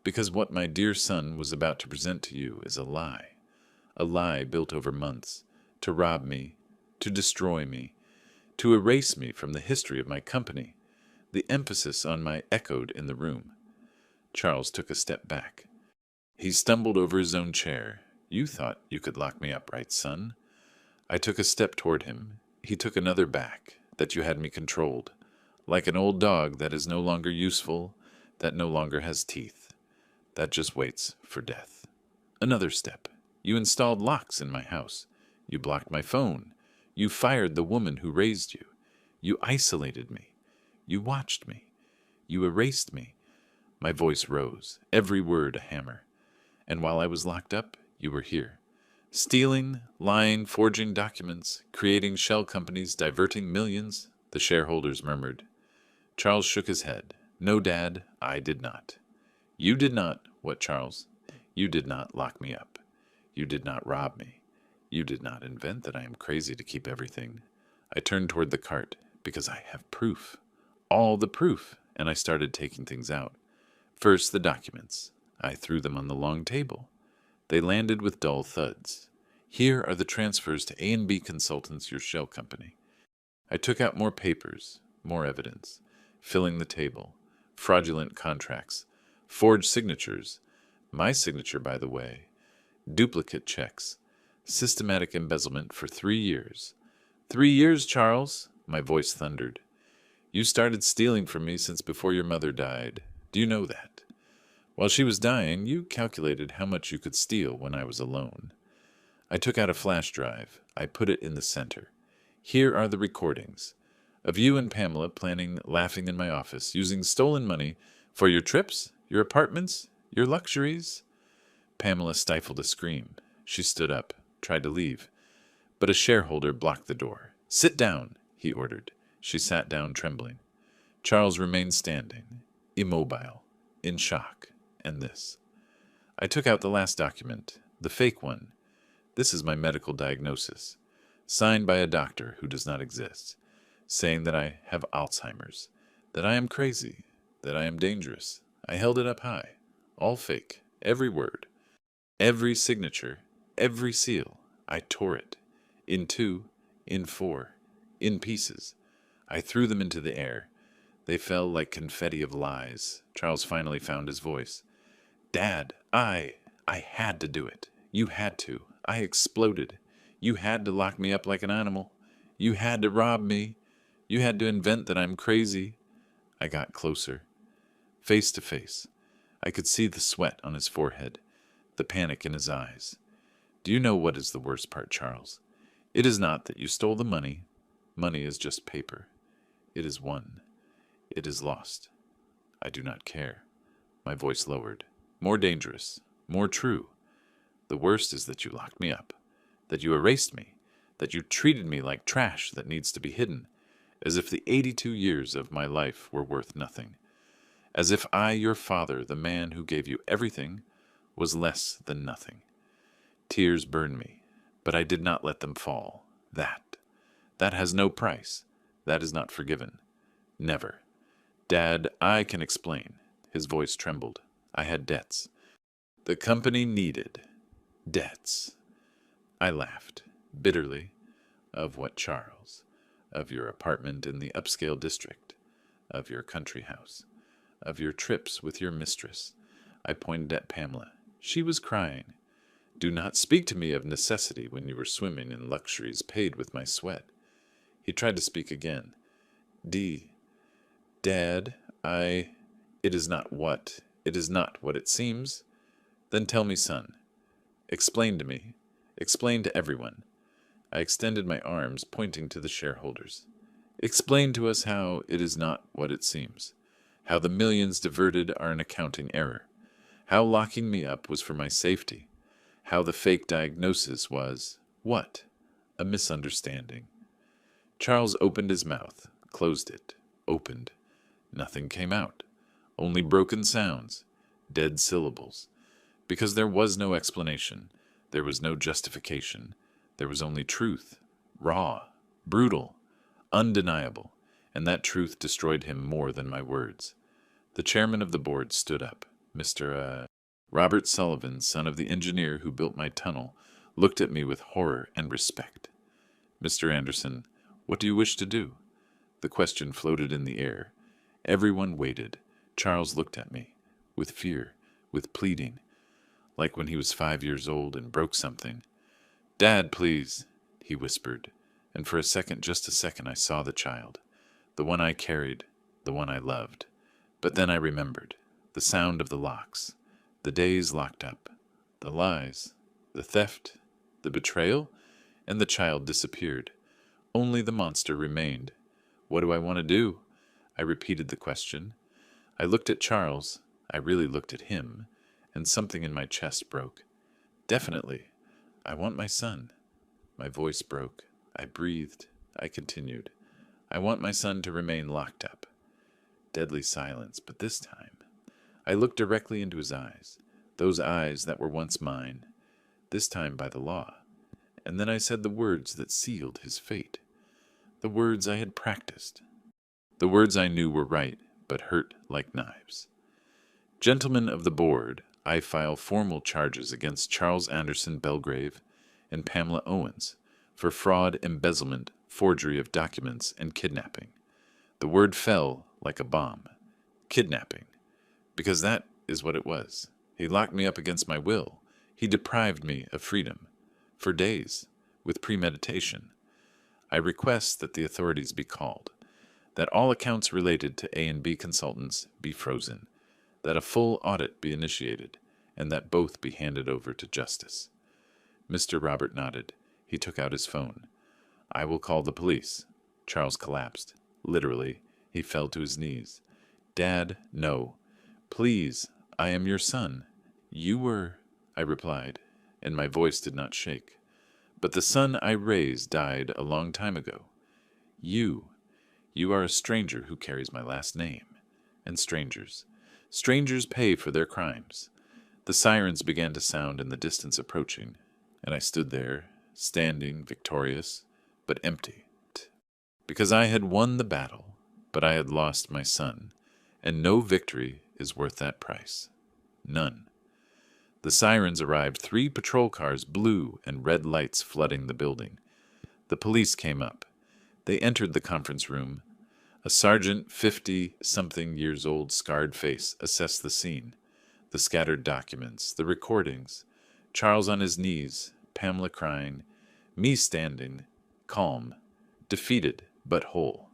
because what my dear son was about to present to you is a lie built over months, to rob me, to destroy me, to erase me from the history of my company. The emphasis on my echoed in the room. Charles took a step back. He stumbled over his own chair. You thought you could lock me up, right, son? I took a step toward him. He took another back, that you had me controlled, like an old dog that is no longer useful, that no longer has teeth, that just waits for death. Another step. You installed locks in my house. You blocked my phone. You fired the woman who raised you. You isolated me. You watched me. You erased me. My voice rose, every word a hammer. And while I was locked up, you were here. Stealing, lying, forging documents, creating shell companies, diverting millions, the shareholders murmured. Charles shook his head. No, Dad, I did not. You did not. What, Charles? You did not lock me up. You did not rob me. You did not invent that I am crazy to keep everything. I turned toward the cart, because I have proof. All the proof, and I started taking things out. First, the documents. I threw them on the long table. They landed with dull thuds. Here are the transfers to A&B Consultants, your shell company. I took out more papers, more evidence, filling the table, fraudulent contracts, forged signatures, my signature, by the way, duplicate checks, systematic embezzlement for 3 years, 3 years, Charles, my voice thundered. You started stealing from me since before your mother died. Do you know that? While she was dying, you calculated how much you could steal when I was alone. I took out a flash drive. I put it in the center. Here are the recordings of you and Pamela planning laughing in my office, using stolen money for your trips, your apartments, your luxuries. Pamela stifled a scream. She stood up, tried to leave, but a shareholder blocked the door. Sit down, he ordered. She sat down, trembling. Charles remained standing, immobile, in shock, and this. I took out the last document, the fake one. This is my medical diagnosis, signed by a doctor who does not exist, saying that I have Alzheimer's, that I am crazy, that I am dangerous. I held it up high, all fake, every word, every signature, every seal. I tore it, in two, in four, in pieces. I threw them into the air. They fell like confetti of lies. Charles finally found his voice. Dad, I had to do it. You had to. I exploded. You had to lock me up like an animal. You had to rob me. You had to invent that I'm crazy. I got closer. Face to face. I could see the sweat on his forehead, the panic in his eyes. Do you know what is the worst part, Charles? It is not that you stole the money. Money is just paper. It is won. It is lost. I do not care. My voice lowered. More dangerous. More true. The worst is that you locked me up. That you erased me. That you treated me like trash that needs to be hidden. As if the 82 years of my life were worth nothing. As if I, your father, the man who gave you everything, was less than nothing. Tears burned me, but I did not let them fall. That has no price. That is not forgiven. Never. Dad, I can explain. His voice trembled. I had debts. The company needed debts. I laughed, bitterly. Of what, Charles? Of your apartment in the upscale district. Of your country house. Of your trips with your mistress. I pointed at Pamela. She was crying. Do not speak to me of necessity when you were swimming in luxuries paid with my sweat. He tried to speak again. Dad, it is not what it seems. Then tell me, son. Explain to me. Explain to everyone. I extended my arms, pointing to the shareholders. Explain to us how it is not what it seems. How the millions diverted are an accounting error. How locking me up was for my safety. How the fake diagnosis was, what? A misunderstanding. Charles opened his mouth, closed it, opened. Nothing came out. Only broken sounds, dead syllables. Because there was no explanation. There was no justification. There was only truth. Raw, brutal, undeniable. And that truth destroyed him more than my words. The chairman of the board stood up. Mr. Robert Sullivan, son of the engineer who built my tunnel, looked at me with horror and respect. Mr. Anderson, what do you wish to do? The question floated in the air. Everyone waited. Charles looked at me, with fear, with pleading, like when he was 5 years old and broke something. Dad, please, he whispered, and for a second, just a second, I saw the child, the one I carried, the one I loved. But then I remembered, the sound of the locks, the days locked up, the lies, the theft, the betrayal, and the child disappeared. Only the monster remained. What do I want to do? I repeated the question. I looked at Charles. I really looked at him, and something in my chest broke. Definitely. I want my son. My voice broke. I breathed. I continued. I want my son to remain locked up. Deadly silence, but this time I looked directly into his eyes, those eyes that were once mine, this time by the law. And then I said the words that sealed his fate, the words I had practiced, the words I knew were right, but hurt like knives. Gentlemen of the board, I file formal charges against Charles Anderson Belgrave and Pamela Owens for fraud, embezzlement, forgery of documents, and kidnapping. The word fell like a bomb. Kidnapping. Because that is what it was. He locked me up against my will. He deprived me of freedom. For days. With premeditation. I request that the authorities be called, that all accounts related to A&B Consultants be frozen, that a full audit be initiated, and that both be handed over to justice." Mr. Robert nodded. He took out his phone. "I will call the police." Charles collapsed. Literally, he fell to his knees. "Dad, no. Please, I am your son. You were—" I replied, and my voice did not shake. "But the son I raised died a long time ago. You are a stranger who carries my last name. And strangers pay for their crimes." The sirens began to sound in the distance approaching, and I stood there, standing victorious, but empty. Because I had won the battle, but I had lost my son, and no victory is worth that price. None. The sirens arrived, 3 patrol cars, blue and red lights flooding the building. The police came up. They entered the conference room. A sergeant, 50-something years old, scarred face, assessed the scene. The scattered documents, the recordings, Charles on his knees, Pamela crying, me standing, calm, defeated but whole.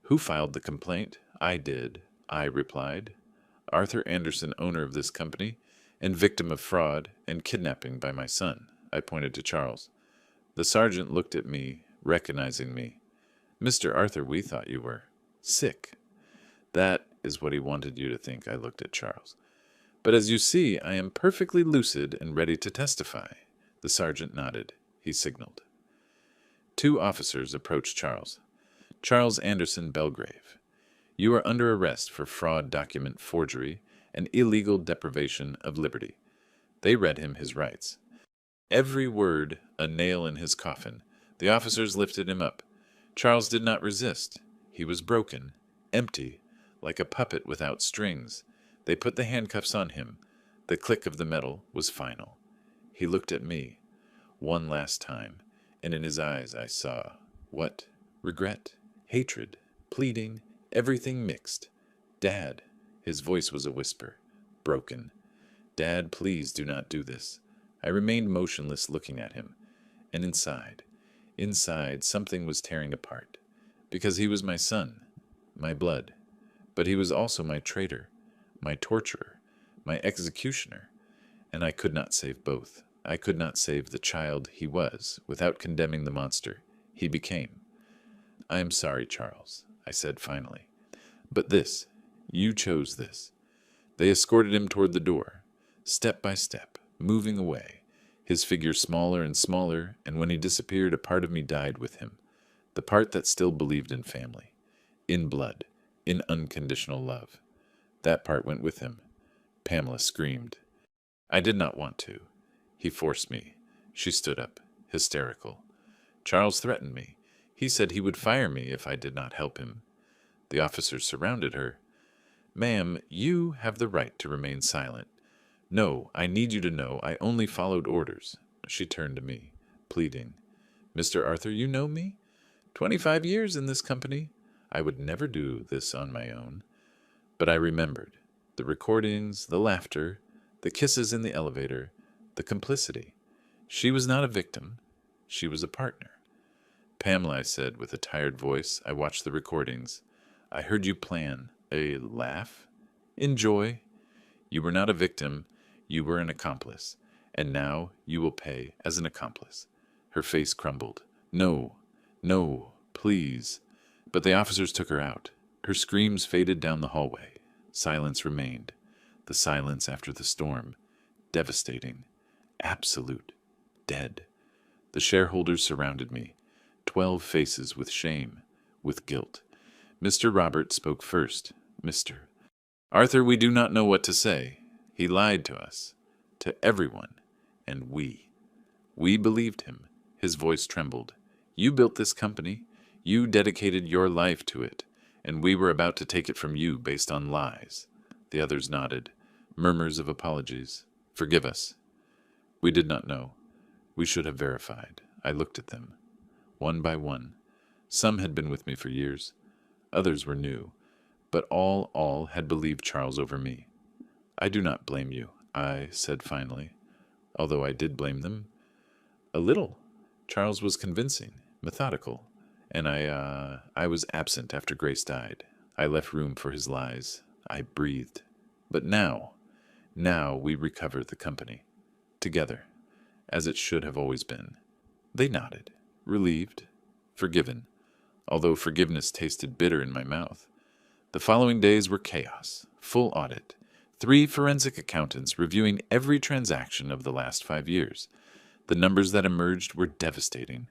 "Who filed the complaint?" "I did," I replied. "Arthur Anderson, owner of this company, and victim of fraud and kidnapping by my son." I pointed to Charles. The sergeant looked at me, recognizing me. "Mr. Arthur, we thought you were sick." "That is what he wanted you to think," I looked at Charles. "But as you see, I am perfectly lucid and ready to testify." The sergeant nodded. He signaled. 2 officers approached Charles. "Charles Anderson Belgrave, you are under arrest for fraud, document forgery, and illegal deprivation of liberty." They read him his rights. Every word a nail in his coffin. The officers lifted him up. Charles did not resist. He was broken, empty, like a puppet without strings. They put the handcuffs on him. The click of the metal was final. He looked at me one last time, and in his eyes I saw, what? Regret, hatred, pleading, everything mixed. "Dad," his voice was a whisper, broken. "Dad, please do not do this." I remained motionless, looking at him, and inside, something was tearing apart, because he was my son, my blood, but he was also my traitor, my torturer, my executioner, and I could not save both. I could not save the child he was without condemning the monster he became. "I am sorry, Charles," I said finally. "But this, you chose this." They escorted him toward the door, step by step, moving away, his figure smaller and smaller, and when he disappeared, a part of me died with him, the part that still believed in family, in blood, in unconditional love. That part went with him. Pamela screamed. I did not want to. He forced me. She stood up, hysterical. Charles threatened me. He said he would fire me if I did not help him. The officers surrounded her. "Ma'am, you have the right to remain silent. No, I need you to know I only followed orders." She turned to me, pleading. "Mr. Arthur, you know me? 25 years in this company. I would never do this on my own." But I remembered the recordings, the laughter, the kisses in the elevator, the complicity. She was not a victim. She was a partner. "Pamela," I said with a tired voice. I watched the recordings. "I heard you plan a laugh? Enjoy. You were not a victim. You were an accomplice. And now you will pay as an accomplice." Her face crumbled. "No, no, please." But the officers took her out. Her screams faded down the hallway. Silence remained. The silence after the storm. Devastating. Absolute. Dead. The shareholders surrounded me. 12 faces with shame, with guilt. Mr. Robert spoke first. "Mr. Arthur, we do not know what to say. He lied to us, to everyone, and we believed him." His voice trembled. "You built this company. You dedicated your life to it, and we were about to take it from you based on lies." The others nodded. Murmurs of apologies. "Forgive us. We did not know. We should have verified." I looked at them, one by one. Some had been with me for years. Others were new. But all had believed Charles over me. "I do not blame you," I said finally, although I did blame them. A little. Charles was convincing, methodical, And I was absent after Grace died. I left room for his lies. I breathed. But now we recover the company. Together, as it should have always been. They nodded, relieved, forgiven, although forgiveness tasted bitter in my mouth. The following days were chaos, full audit, 3 forensic accountants reviewing every transaction of the last 5 years. The numbers that emerged were devastating.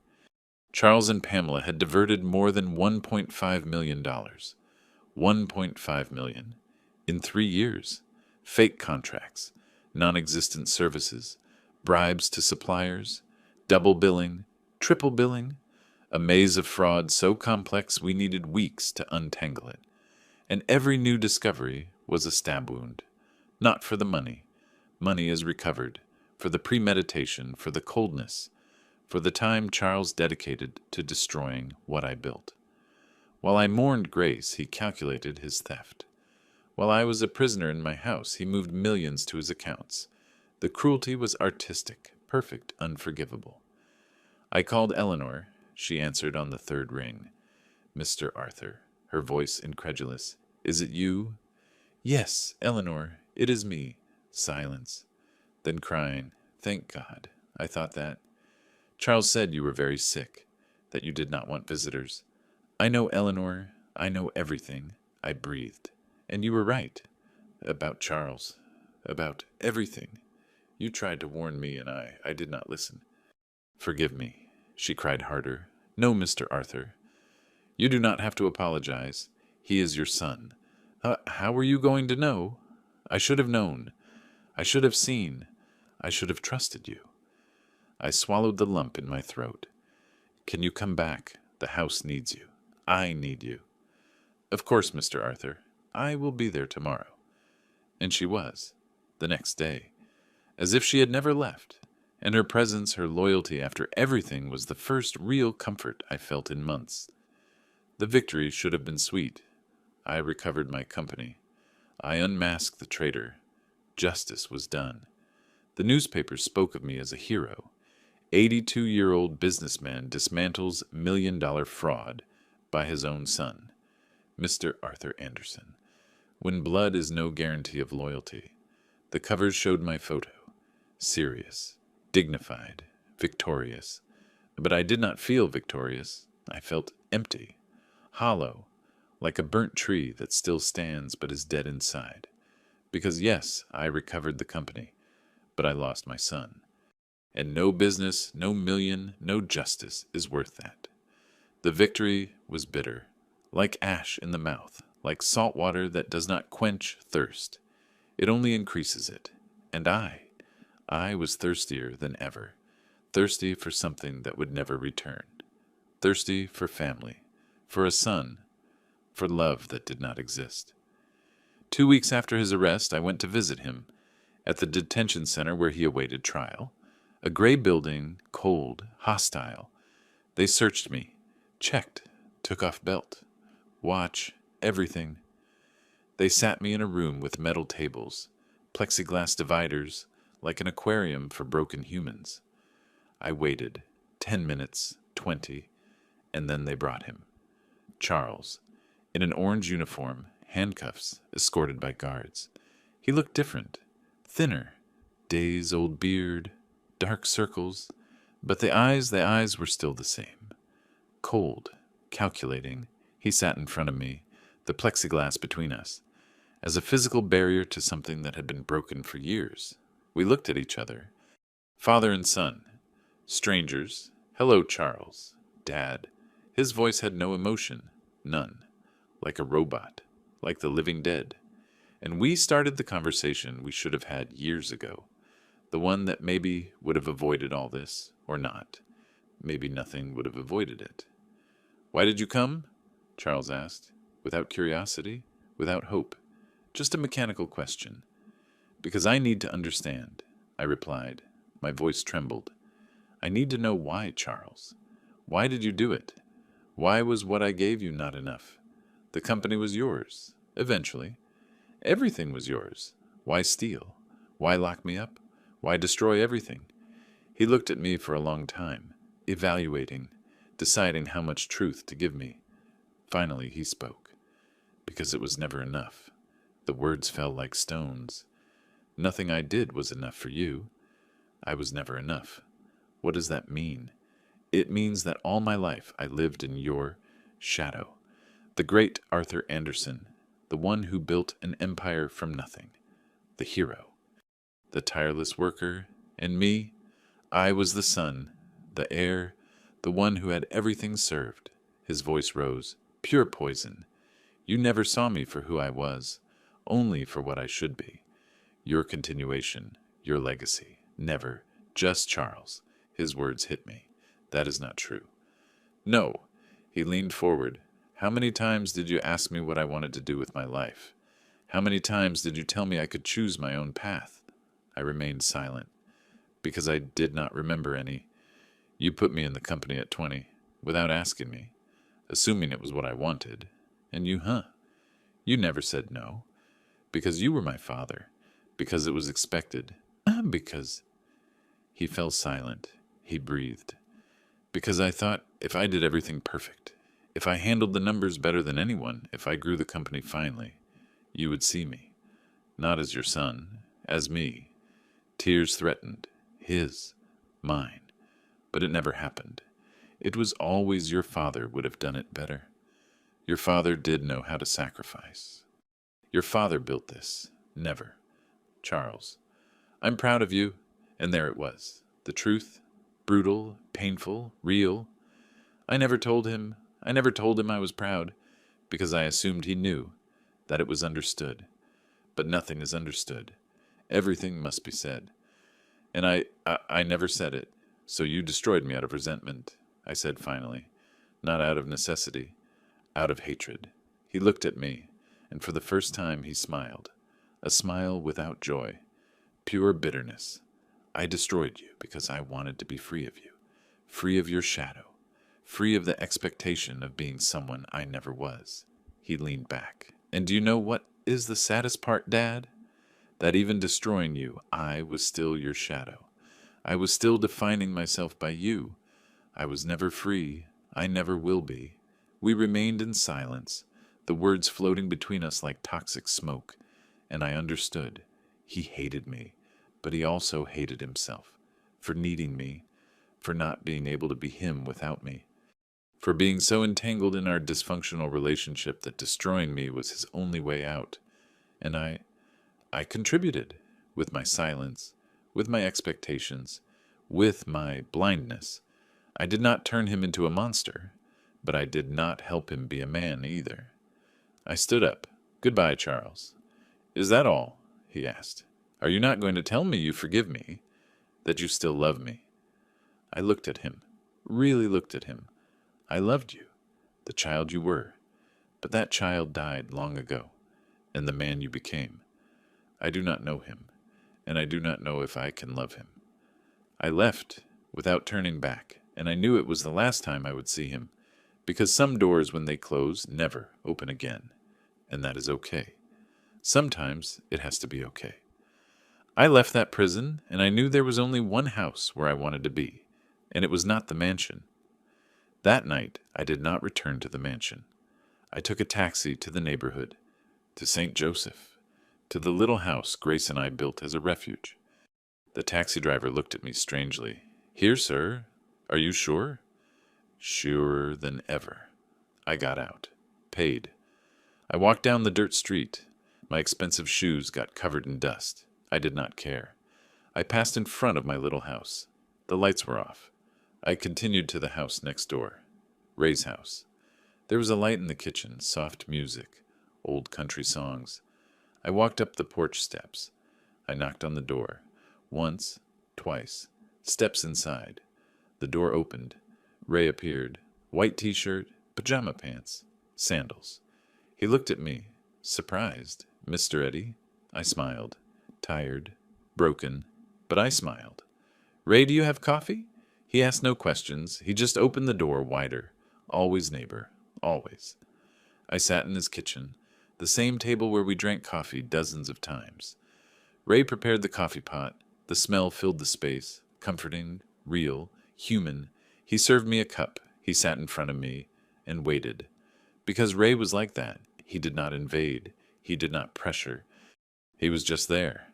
Charles and Pamela had diverted more than $1.5 million. $1.5 million. In 3 years. Fake contracts, non-existent services, bribes to suppliers, double billing, triple billing, a maze of fraud so complex we needed weeks to untangle it. And every new discovery was a stab wound. Not for the money. Money is recovered. For the premeditation, for the coldness, for the time Charles dedicated to destroying what I built. While I mourned Grace, he calculated his theft. While I was a prisoner in my house, he moved millions to his accounts. The cruelty was artistic, perfect, unforgivable. I called Eleanor. She answered on the 3rd ring. Mr. Arthur, her voice incredulous. Is it you? Yes, Eleanor, it is me. Silence. Then crying, Thank God. I thought that. Charles said you were very sick, that you did not want visitors. I know, Eleanor. I know everything. I breathed. And you were right. About Charles. About everything. You tried to warn me, and I did not listen. Forgive me, she cried harder. No, Mr. Arthur. You do not have to apologize. He is your son. How were you going to know? I should have known. I should have seen. I should have trusted you. I swallowed the lump in my throat. Can you come back? The house needs you. I need you. Of course, Mr. Arthur. I will be there tomorrow. And she was, the next day, as if she had never left, and her presence, her loyalty after everything was the first real comfort I felt in months. The victory should have been sweet. I recovered my company. I unmasked the traitor. Justice was done. The newspapers spoke of me as a hero. 82-year-old businessman dismantles million-dollar fraud by his own son, Mr. Arthur Anderson. When blood is no guarantee of loyalty. The covers showed my photo. Serious, dignified, victorious. But I did not feel victorious. I felt empty, hollow, like a burnt tree that still stands but is dead inside. Because yes, I recovered the company, but I lost my son. And no business, no million, no justice is worth that. The victory was bitter, like ash in the mouth, like salt water that does not quench thirst. It only increases it. And I was thirstier than ever, thirsty for something that would never return, thirsty for family, for a son, for love that did not exist. 2 weeks after his arrest, I went to visit him at the detention center where he awaited trial. A gray building, cold, hostile. They searched me, checked, took off belt, watch, everything. They sat me in a room with metal tables, plexiglass dividers, like an aquarium for broken humans. I waited, 10 minutes, 20, and then they brought him. Charles, in an orange uniform, handcuffs, escorted by guards. He looked different, thinner, days-old beard, dark circles, but the eyes were still the same. Cold, calculating, he sat in front of me, the plexiglass between us, as a physical barrier to something that had been broken for years. We looked at each other, father and son, strangers. Hello, Charles, Dad. His voice had no emotion, none, like a robot, like the living dead. And we started the conversation we should have had years ago, the one that maybe would have avoided all this, or not. Maybe nothing would have avoided it. Why did you come? Charles asked, without curiosity, without hope, just a mechanical question. Because I need to understand, I replied. My voice trembled. I need to know why, Charles. Why did you do it? Why was what I gave you not enough? The company was yours, eventually. Everything was yours. Why steal? Why lock me up? Why destroy everything? He looked at me for a long time, evaluating, deciding how much truth to give me. Finally, he spoke, because it was never enough. The words fell like stones. Nothing I did was enough for you. I was never enough. What does that mean? It means that all my life I lived in your shadow. The great Arthur Anderson, the one who built an empire from nothing, the hero, the tireless worker, and me, I was the son, the heir, the one who had everything served. His voice rose, pure poison. You never saw me for who I was, only for what I should be. Your continuation, your legacy, never, just Charles. His words hit me. That is not true. No, he leaned forward. How many times did you ask me what I wanted to do with my life? How many times did you tell me I could choose my own path? I remained silent, because I did not remember any. You put me in the company at 20, without asking me, assuming it was what I wanted. And you, you never said no, because you were my father, because it was expected, because... He fell silent. He breathed. Because I thought if I did everything perfect, if I handled the numbers better than anyone, if I grew the company finely, you would see me. Not as your son, as me. Tears threatened. His. Mine. But it never happened. It was always your father would have done it better. Your father did know how to sacrifice. Your father built this. Never. Charles. I'm proud of you. And there it was. The truth. Brutal, painful, real. I never told him I was proud, because I assumed he knew, that it was understood. But nothing is understood. Everything must be said. And I never said it, so you destroyed me out of resentment, I said finally. Not out of necessity, out of hatred. He looked at me, and for the first time he smiled. A smile without joy. Pure bitterness. I destroyed you because I wanted to be free of you. Free of your shadow. Free of the expectation of being someone I never was. He leaned back. And do you know what is the saddest part, Dad? That even destroying you, I was still your shadow. I was still defining myself by you. I was never free. I never will be. We remained in silence, the words floating between us like toxic smoke. And I understood. He hated me, but he also hated himself for needing me, for not being able to be him without me, for being so entangled in our dysfunctional relationship that destroying me was his only way out. And I contributed with my silence, with my expectations, with my blindness. I did not turn him into a monster, but I did not help him be a man either. I stood up. Goodbye, Charles. Is that all? He asked. Are you not going to tell me you forgive me, that you still love me? I looked at him, really looked at him. I loved you, the child you were, but that child died long ago, and the man you became. I do not know him, and I do not know if I can love him. I left without turning back, and I knew it was the last time I would see him, because some doors, when they close, never open again, and that is okay. Sometimes it has to be okay. I left that prison, and I knew there was only one house where I wanted to be, and it was not the mansion. That night, I did not return to the mansion. I took a taxi to the neighborhood, to St. Joseph, to the little house Grace and I built as a refuge. The taxi driver looked at me strangely. Here, sir. Are you sure? Surer than ever. I got out. Paid. I walked down the dirt street. My expensive shoes got covered in dust. I did not care. I passed in front of my little house. The lights were off. I continued to the house next door. Ray's house. There was a light in the kitchen, soft music, old country songs. I walked up the porch steps. I knocked on the door. Once, twice. Steps inside. The door opened. Ray appeared. White t-shirt, pajama pants, sandals. He looked at me, surprised. Mr. Eddie? I smiled. Tired, broken, but I smiled. Ray, do you have coffee? He asked no questions. He just opened the door wider. Always neighbor. Always. I sat in his kitchen, the same table where we drank coffee dozens of times. Ray prepared the coffee pot. The smell filled the space, comforting, real, human. He served me a cup. He sat in front of me and waited. Because Ray was like that. He did not invade. He did not pressure. He was just there.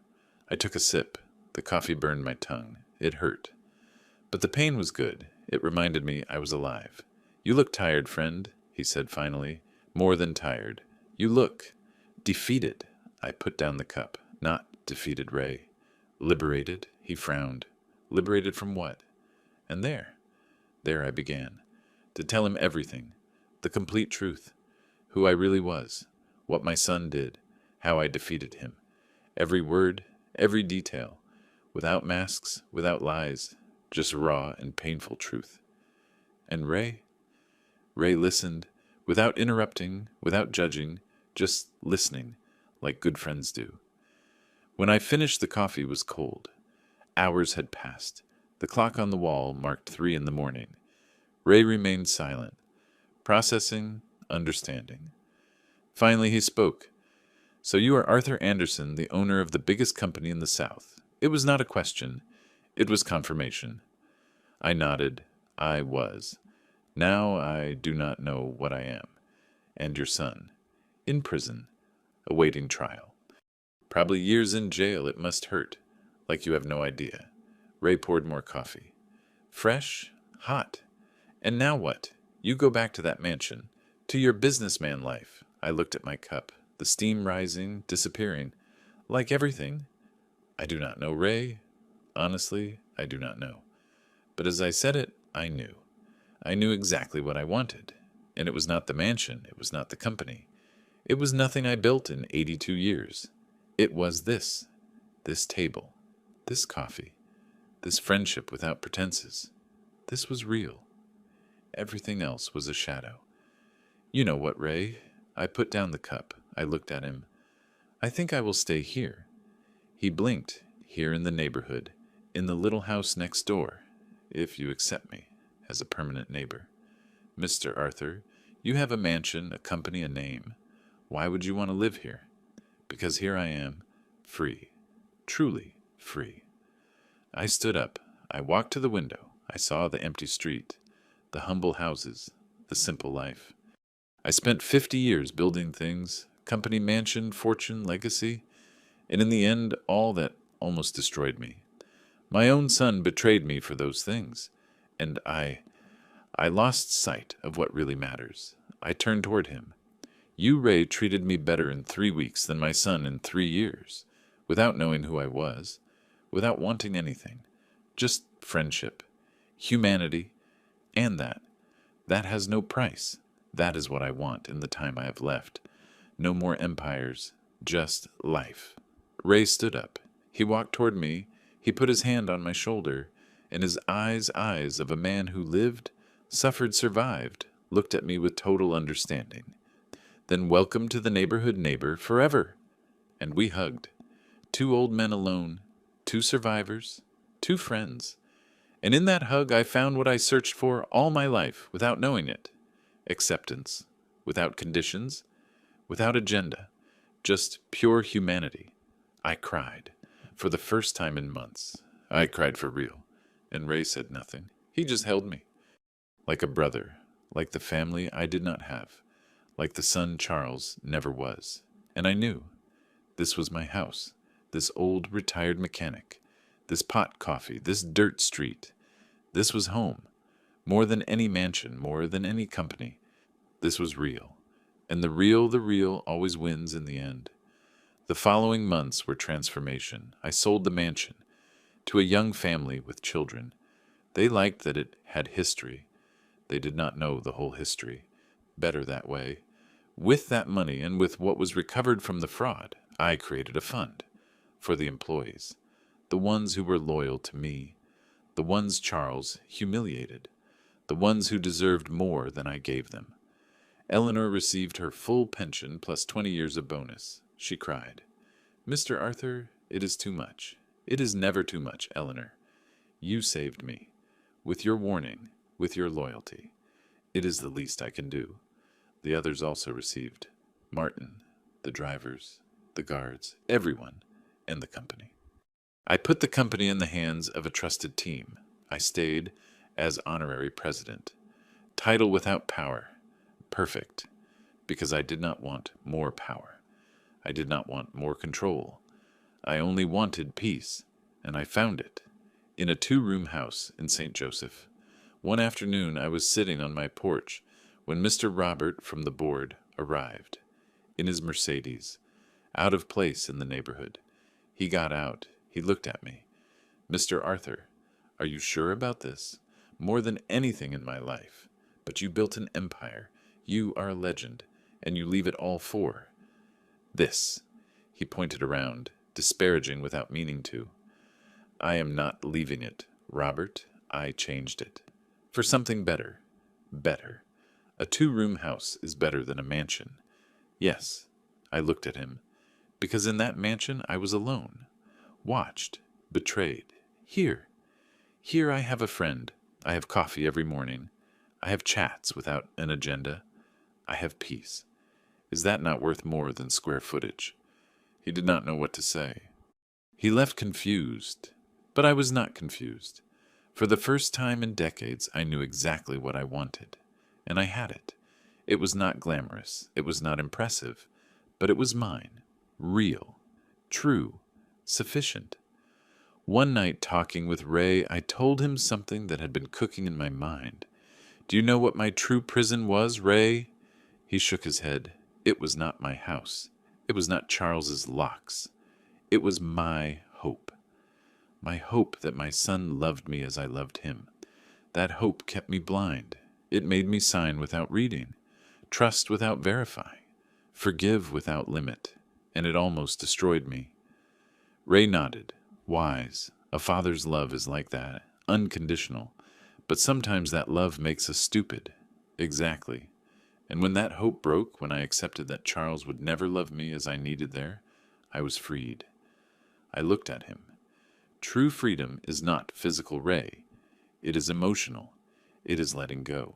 I took a sip. The coffee burned my tongue. It hurt. But the pain was good. It reminded me I was alive. "You look tired, friend," he said finally. "More than tired. You look defeated." I put down the cup. "Not defeated, Ray." "Liberated?" He frowned. "Liberated from what?" And there I began. To tell him everything. The complete truth. Who I really was. What my son did. How I defeated him. Every word, every detail. Without masks, without lies. Just raw and painful truth. And Ray? Ray listened, without interrupting, without judging, just listening, like good friends do. When I finished, the coffee was cold. Hours had passed. The clock on the wall marked 3 in the morning. Ray remained silent, processing, understanding. Finally he spoke. "So you are Arthur Anderson, the owner of the biggest company in the South." It was not a question. It was confirmation. I nodded. I was. Now I do not know what I am. And your son. In prison. Awaiting trial. Probably years in jail. It must hurt. Like you have no idea. Ray poured more coffee. Fresh? Hot. And now what? You go back to that mansion. To your businessman life. I looked at my cup. The steam rising, disappearing. Like everything. I do not know, Ray. Honestly, I do not know. But as I said it, I knew. I knew exactly what I wanted. And it was not the mansion. It was not the company. It was nothing I built in 82 years. It was this. This table. This coffee. This friendship without pretenses. This was real. Everything else was a shadow. You know what, Ray? I put down the cup. I looked at him. I think I will stay here. He blinked. Here in the neighborhood. In the little house next door. If you accept me as a permanent neighbor. Mr. Arthur, you have a mansion, a company, a name. Why would you want to live here? Because here I am, free. Truly free. I stood up. I walked to the window. I saw the empty street, the humble houses, the simple life. I spent 50 years building things, company, mansion, fortune, legacy, and in the end, all that almost destroyed me. My own son betrayed me for those things, and I lost sight of what really matters. I turned toward him. You, Ray, treated me better in 3 weeks than my son in 3 years, without knowing who I was, without wanting anything. Just friendship, humanity, and that has no price. That is what I want in the time I have left. No more empires, just life. Ray stood up. He walked toward me. He put his hand on my shoulder, and his eyes of a man who lived, suffered, survived, looked at me with total understanding. Then welcome to the neighborhood, neighbor, forever. And we hugged. 2 old men alone, 2 survivors, 2 friends. And in that hug I found what I searched for all my life without knowing it. Acceptance, without conditions, without agenda, just pure humanity. I cried, for the first time in months. I cried for real, and Ray said nothing. He just held me, like a brother, like the family I did not have, like the son Charles never was. And I knew this was my house, this old retired mechanic, this pot coffee, this dirt street. This was home. More than any mansion, more than any company. This was real. And the real always wins in the end. The following months were transformation. I sold the mansion to a young family with children. They liked that it had history. They did not know the whole history. Better that way. With that money and with what was recovered from the fraud, I created a fund for the employees, the ones who were loyal to me, the ones Charles humiliated, the ones who deserved more than I gave them. Eleanor received her full pension plus 20 years of bonus. She cried, "Mr. Arthur, it is too much. It is never too much, Eleanor. You saved me. With your warning, with your loyalty. It is the least I can do." The others also received. Martin, the drivers, the guards, everyone, and the company. I put the company in the hands of a trusted team. I stayed as honorary president. Title without power. Perfect. Because I did not want more power. I did not want more control. I only wanted peace, and I found it. In a 2-room house in St. Joseph. One afternoon I was sitting on my porch when Mr. Robert from the board arrived, in his Mercedes, out of place in the neighborhood. He got out. He looked at me. "Mr. Arthur, are you sure about this? More than anything in my life. But you built an empire. You are a legend, and you leave it all for this." He pointed around, disparaging without meaning to. "I am not leaving it, Robert. I changed it. For something better. Better. A 2-room house is better than a mansion. Yes." I looked at him. "Because in that mansion I was alone. Watched. Betrayed. Here. Here I have a friend. I have coffee every morning. I have chats without an agenda. I have peace. Is that not worth more than square footage?" He did not know what to say. He left confused, but I was not confused. For the first time in decades, I knew exactly what I wanted, and I had it. It was not glamorous, it was not impressive, but it was mine, real, true, sufficient. One night, talking with Ray, I told him something that had been cooking in my mind. "Do you know what my true prison was, Ray?" He shook his head. "It was not my house. It was not Charles's locks. It was my hope. My hope that my son loved me as I loved him. That hope kept me blind. It made me sign without reading, trust without verifying, forgive without limit, and it almost destroyed me." Ray nodded. "Wise. A father's love is like that, unconditional. But sometimes that love makes us stupid." "Exactly. And when that hope broke, when I accepted that Charles would never love me as I needed there, I was freed." I looked at him. True freedom is not physical, Ray. It is emotional. It is letting go.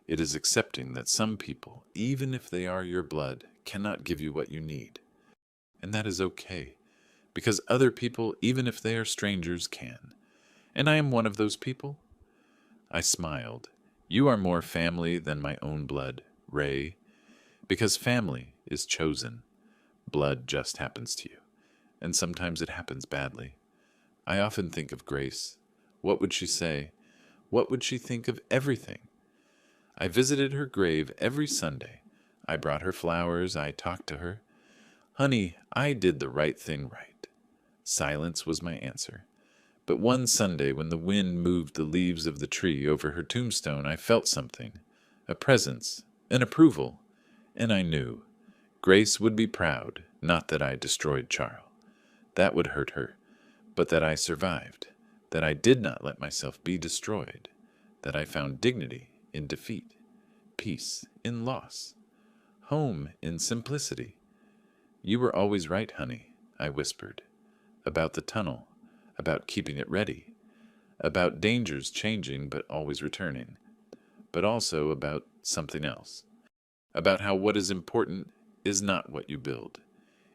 It is accepting that some people, even if they are your blood, cannot give you what you need. And that is okay, because other people, even if they are strangers, can. And I am one of those people. I smiled. "You are more family than my own blood, Ray, because family is chosen. Blood just happens to you, and sometimes it happens badly. I often think of Grace. What would she say? What would she think of everything? I visited her grave every Sunday. I brought her flowers. I talked to her. Honey, I did the right thing right." Silence was my answer. But one Sunday, when the wind moved the leaves of the tree over her tombstone, I felt something, a presence, an approval, and I knew. Grace would be proud, not that I destroyed Charles. That would hurt her, but that I survived, that I did not let myself be destroyed, that I found dignity in defeat, peace in loss, home in simplicity. "You were always right, honey," I whispered, "about the tunnel, about keeping it ready, about dangers changing but always returning, but also about something else, about how what is important is not what you build.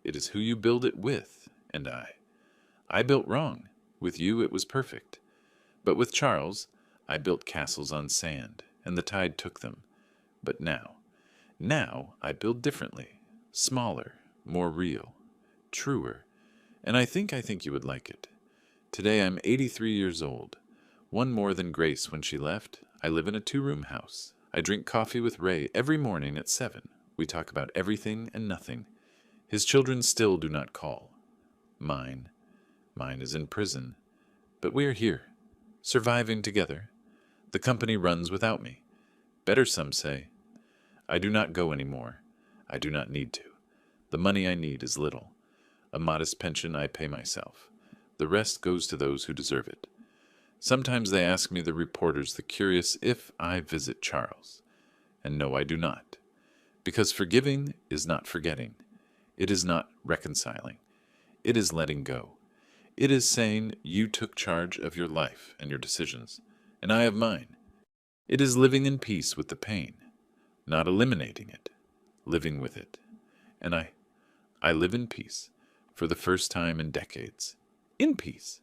It is who you build it with, and I built wrong. With you it was perfect. But with Charles, I built castles on sand, and the tide took them. But now I build differently, smaller, more real, truer, and I think you would like it. Today I'm 83 years old, one more than Grace when she left. I live in a 2-room house. I drink coffee with Ray every morning at 7. We talk about everything and nothing. His children still do not call. Mine is in prison. But we are here, surviving together. The company runs without me. Better, some say. I do not go any more. I do not need to. The money I need is little. A modest pension I pay myself. The rest goes to those who deserve it. Sometimes they ask me, the reporters, the curious, if I visit Charles. And no, I do not. Because forgiving is not forgetting. It is not reconciling. It is letting go. It is saying you took charge of your life and your decisions, and I have mine. It is living in peace with the pain, not eliminating it, living with it. And I live in peace for the first time in decades. In peace.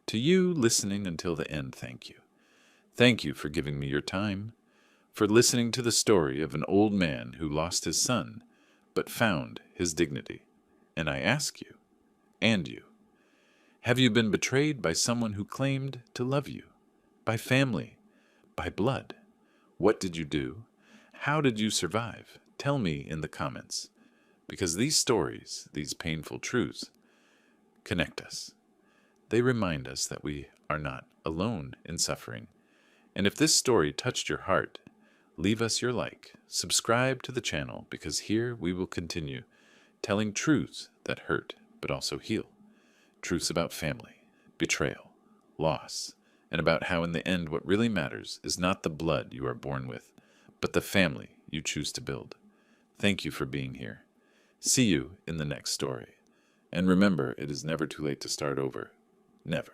To you listening until the end, thank you. Thank you for giving me your time, for listening to the story of an old man who lost his son, but found his dignity. And I ask you, and you, have you been betrayed by someone who claimed to love you? By family? By blood? What did you do? How did you survive? Tell me in the comments. Because these stories, these painful truths, connect us. They remind us that we are not alone in suffering. And if this story touched your heart, leave us your like, subscribe to the channel, because here we will continue telling truths that hurt but also heal. Truths about family, betrayal, loss, and about how in the end what really matters is not the blood you are born with, but the family you choose to build. Thank you for being here. See you in the next story. And remember, it is never too late to start over. Never.